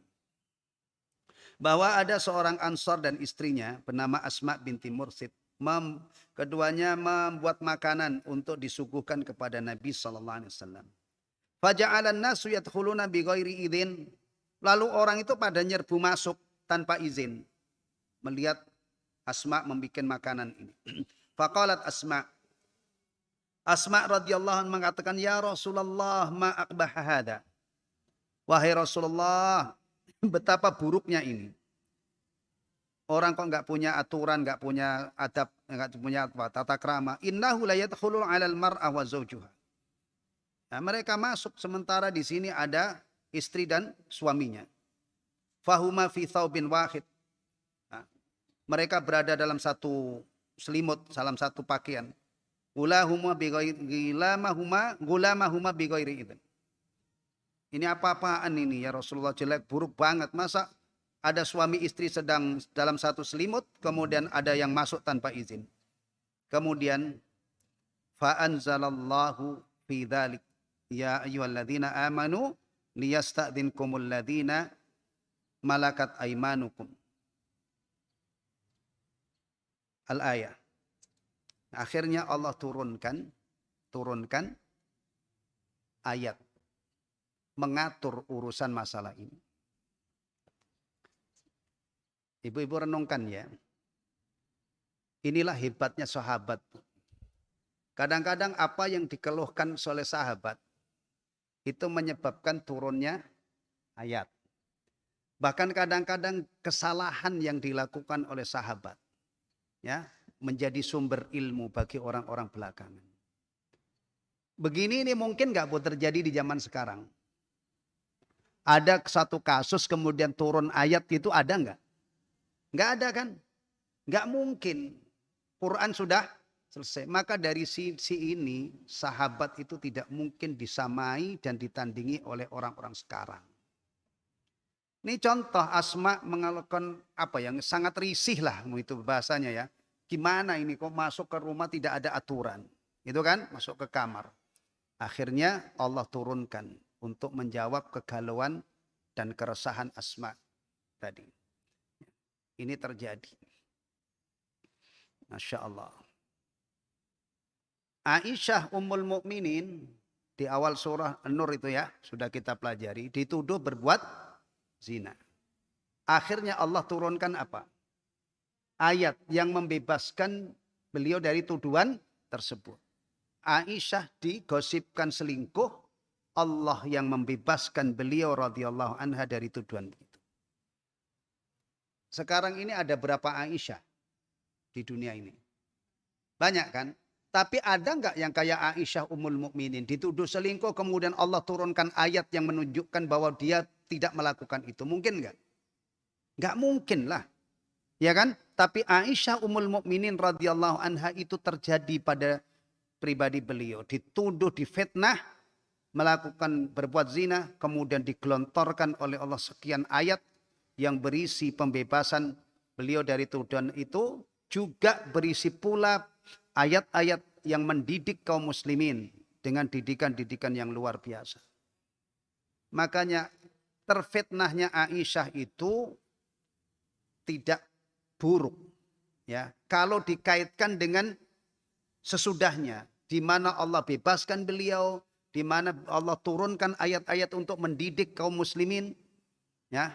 Bahwa ada seorang ansar dan istrinya bernama Asma binti Mursid. Keduanya membuat makanan untuk disuguhkan kepada Nabi sallallahu alaihi wasallam. Faja'alan nasu yadkhuluna bi ghairi idzin. Lalu orang itu pada nyerbu masuk tanpa izin. Melihat Asma membuat makanan ini. Faqalat Asma. Asma radhiyallahu anha mengatakan, ya Rasulullah ma aqbah hada. Wahai Rasulullah, betapa buruknya ini. Orang kok nggak punya aturan, nggak punya adab, nggak punya tata krama. Innahu la yadkhulu 'alal mar'a wa zawjuha. Nah, mereka masuk sementara di sini ada istri dan suaminya. Fahuma fi thawbin wahid. Nah, mereka berada dalam satu selimut, dalam satu pakaian. Gulamahuma bi ghairi idzin. Ini apa-apaan ini ya Rasulullah, jelek, buruk banget. Masa ada suami istri sedang dalam satu selimut, kemudian ada yang masuk tanpa izin. Kemudian fa anzalallahu fi dzalik ya ayyuhalladzina amanu liyasta'dinkumul ladzina malakat aimanukum. Al-ayah. Akhirnya Allah turunkan ayat mengatur urusan masalah ini. Ibu-ibu renungkan ya. Inilah hebatnya sahabat. Kadang-kadang apa yang dikeluhkan oleh sahabat itu menyebabkan turunnya ayat. Bahkan kadang-kadang kesalahan yang dilakukan oleh sahabat ya menjadi sumber ilmu bagi orang-orang belakangan. Begini ini mungkin nggak boleh terjadi di zaman sekarang. Ada satu kasus kemudian turun ayat itu ada nggak? Nggak ada kan? Nggak mungkin. Quran sudah selesai. Maka dari sisi ini sahabat itu tidak mungkin disamai dan ditandingi oleh orang-orang sekarang. Ini contoh Asma mengalami apa yang sangat risih lah itu bahasanya ya. Gimana ini kok masuk ke rumah tidak ada aturan. Itu kan masuk ke kamar. Akhirnya Allah turunkan untuk menjawab kegalauan dan keresahan Asma tadi. Ini terjadi. Masya Allah. Aisyah Ummul Mukminin di awal surah An-Nur itu ya, sudah kita pelajari, dituduh berbuat zina. Akhirnya Allah turunkan apa? Ayat yang membebaskan beliau dari tuduhan tersebut. Aisyah digosipkan selingkuh, Allah yang membebaskan beliau radhiyallahu anha dari tuduhan itu. Sekarang ini ada berapa Aisyah di dunia ini? Banyak kan? Tapi ada nggak yang kayak Aisyah Ummul Mukminin dituduh selingkuh kemudian Allah turunkan ayat yang menunjukkan bahwa dia tidak melakukan itu? Mungkin nggak? Nggak mungkin lah. Ya kan? Tapi Aisyah Ummul Mukminin radhiyallahu anha itu terjadi pada pribadi beliau. Dituduh, difitnah, melakukan berbuat zina, kemudian digelontorkan oleh Allah sekian ayat yang berisi pembebasan beliau dari tuduhan itu, juga berisi pula ayat-ayat yang mendidik kaum muslimin dengan didikan-didikan yang luar biasa. Makanya terfitnahnya Aisyah itu tidak buruk. Ya, kalau dikaitkan dengan sesudahnya, di mana Allah bebaskan beliau, di mana Allah turunkan ayat-ayat untuk mendidik kaum muslimin, ya,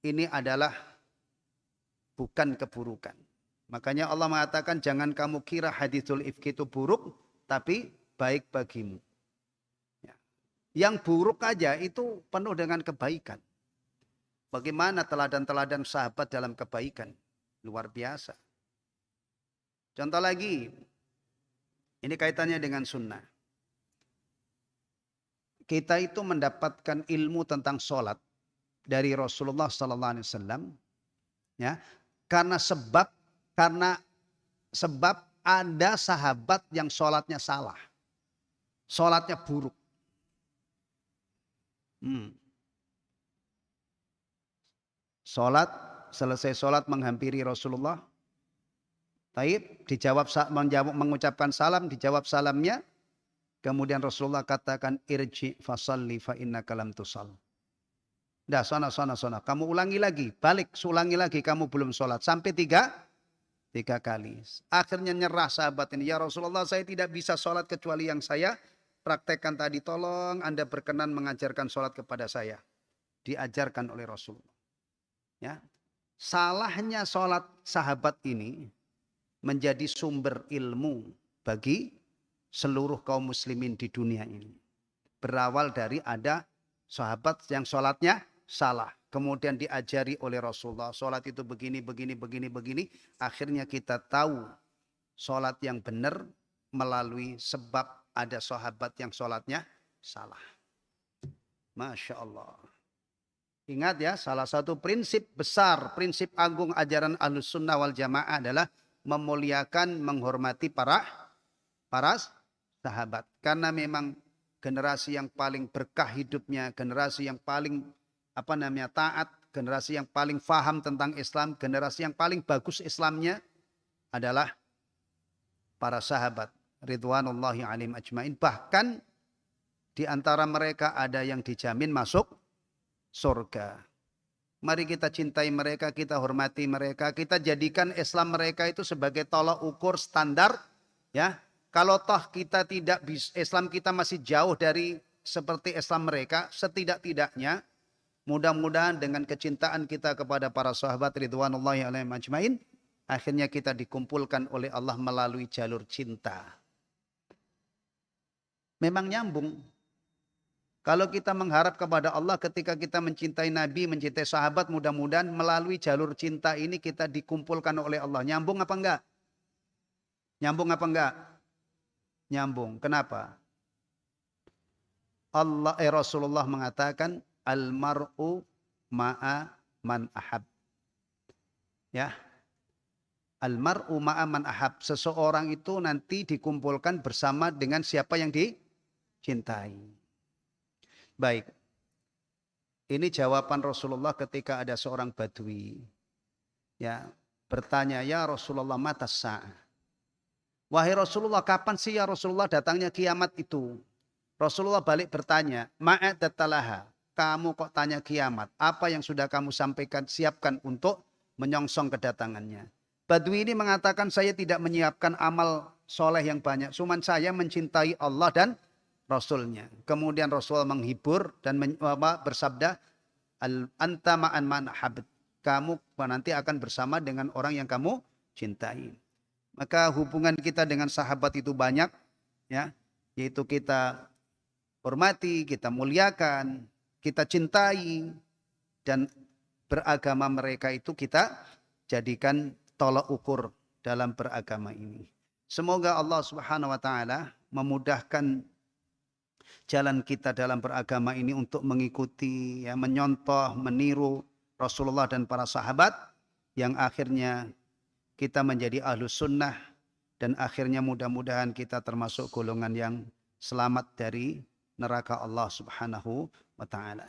ini adalah bukan keburukan. Makanya Allah mengatakan jangan kamu kira hadithul ifki itu buruk, tapi baik bagimu. Ya. Yang buruk aja itu penuh dengan kebaikan. Bagaimana teladan-teladan sahabat dalam kebaikan? Luar biasa. Contoh lagi, ini kaitannya dengan sunnah. Kita itu mendapatkan ilmu tentang sholat dari Rasulullah Sallallahu Alaihi Wasallam, ya, karena sebab ada sahabat yang sholatnya salah, sholatnya buruk. Selesai sholat menghampiri Rasulullah. Taib mengucapkan salam, dijawab salamnya. Kemudian Rasulullah katakan irji fasalli fa innaka lam tusall. Dah sana. Kamu ulangi lagi, ulangi lagi, kamu belum sholat. Sampai tiga kali. Akhirnya nyerah sahabat ini. Ya Rasulullah, saya tidak bisa sholat kecuali yang saya praktekkan tadi. Tolong Anda berkenan mengajarkan sholat kepada saya. Diajarkan oleh Rasulullah. Ya. Salahnya sholat sahabat ini menjadi sumber ilmu bagi seluruh kaum muslimin di dunia ini. Berawal dari ada sahabat yang sholatnya salah. Kemudian diajari oleh Rasulullah. Sholat itu begini. Akhirnya kita tahu sholat yang benar melalui sebab ada sahabat yang sholatnya salah. Masya Allah. Ingat ya, salah satu prinsip besar, prinsip agung ajaran Ahlus Sunnah wal Jamaah adalah memuliakan, menghormati para sahabat. Karena memang generasi yang paling berkah hidupnya, generasi yang paling taat, generasi yang paling faham tentang Islam, generasi yang paling bagus Islamnya adalah para sahabat ridwanullahi alaihim ajmain. Bahkan di antara mereka ada yang dijamin masuk surga. Mari kita cintai mereka, kita hormati mereka, kita jadikan Islam mereka itu sebagai tolak ukur standar, ya. Kalau toh kita tidak bisa, Islam kita masih jauh dari seperti Islam mereka, setidak-tidaknya Mudah-mudahan dengan kecintaan kita kepada para sahabat ridwanullahi alaihim ajmain, akhirnya kita dikumpulkan oleh Allah melalui jalur cinta. Memang nyambung. Kalau kita mengharap kepada Allah ketika kita mencintai Nabi, mencintai sahabat, mudah-mudahan melalui jalur cinta ini kita dikumpulkan oleh Allah. Nyambung apa enggak? Nyambung apa enggak? Nyambung. Kenapa? Rasulullah mengatakan almar'u ma'a man ahab. Ya. Almar'u ma'a man ahab. Seseorang itu nanti dikumpulkan bersama dengan siapa yang dicintai. Baik. Ini jawaban Rasulullah ketika ada seorang badui. Ya, bertanya, "Ya Rasulullah, mata sa'ah?" Wahai Rasulullah, kapan sih ya Rasulullah datangnya kiamat itu? Rasulullah balik bertanya, "Ma'adattalaha?" Kamu kok tanya kiamat? Apa yang sudah kamu sampaikan, siapkan untuk menyongsong kedatangannya? Badui ini mengatakan, saya tidak menyiapkan amal soleh yang banyak. Cuman saya mencintai Allah dan Rasulnya. Kemudian Rasul menghibur dan bersabda, anta ma'an man habib. Kamu nanti akan bersama dengan orang yang kamu cintai. Maka hubungan kita dengan sahabat itu banyak, ya, yaitu kita hormati, kita muliakan, kita cintai, dan beragama mereka itu kita jadikan tolak ukur dalam beragama ini. Semoga Allah Subhanahu wa taala memudahkan jalan kita dalam beragama ini untuk mengikuti, ya, menyontoh, meniru Rasulullah dan para sahabat, yang akhirnya kita menjadi ahlus sunnah, dan akhirnya mudah-mudahan kita termasuk golongan yang selamat dari neraka Allah Subhanahu wa taala.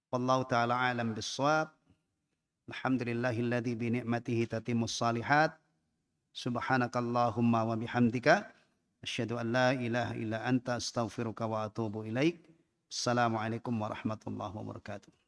Wallahu taala alam bissawab. Alhamdulillahilladzi bi ni'matihi tatimmus shalihat. Subhanakallahumma wa bihamdika asyhadu an la ilaha illa anta astaghfiruka wa atubu ilaik. Assalamualaikum warahmatullahi wabarakatuh.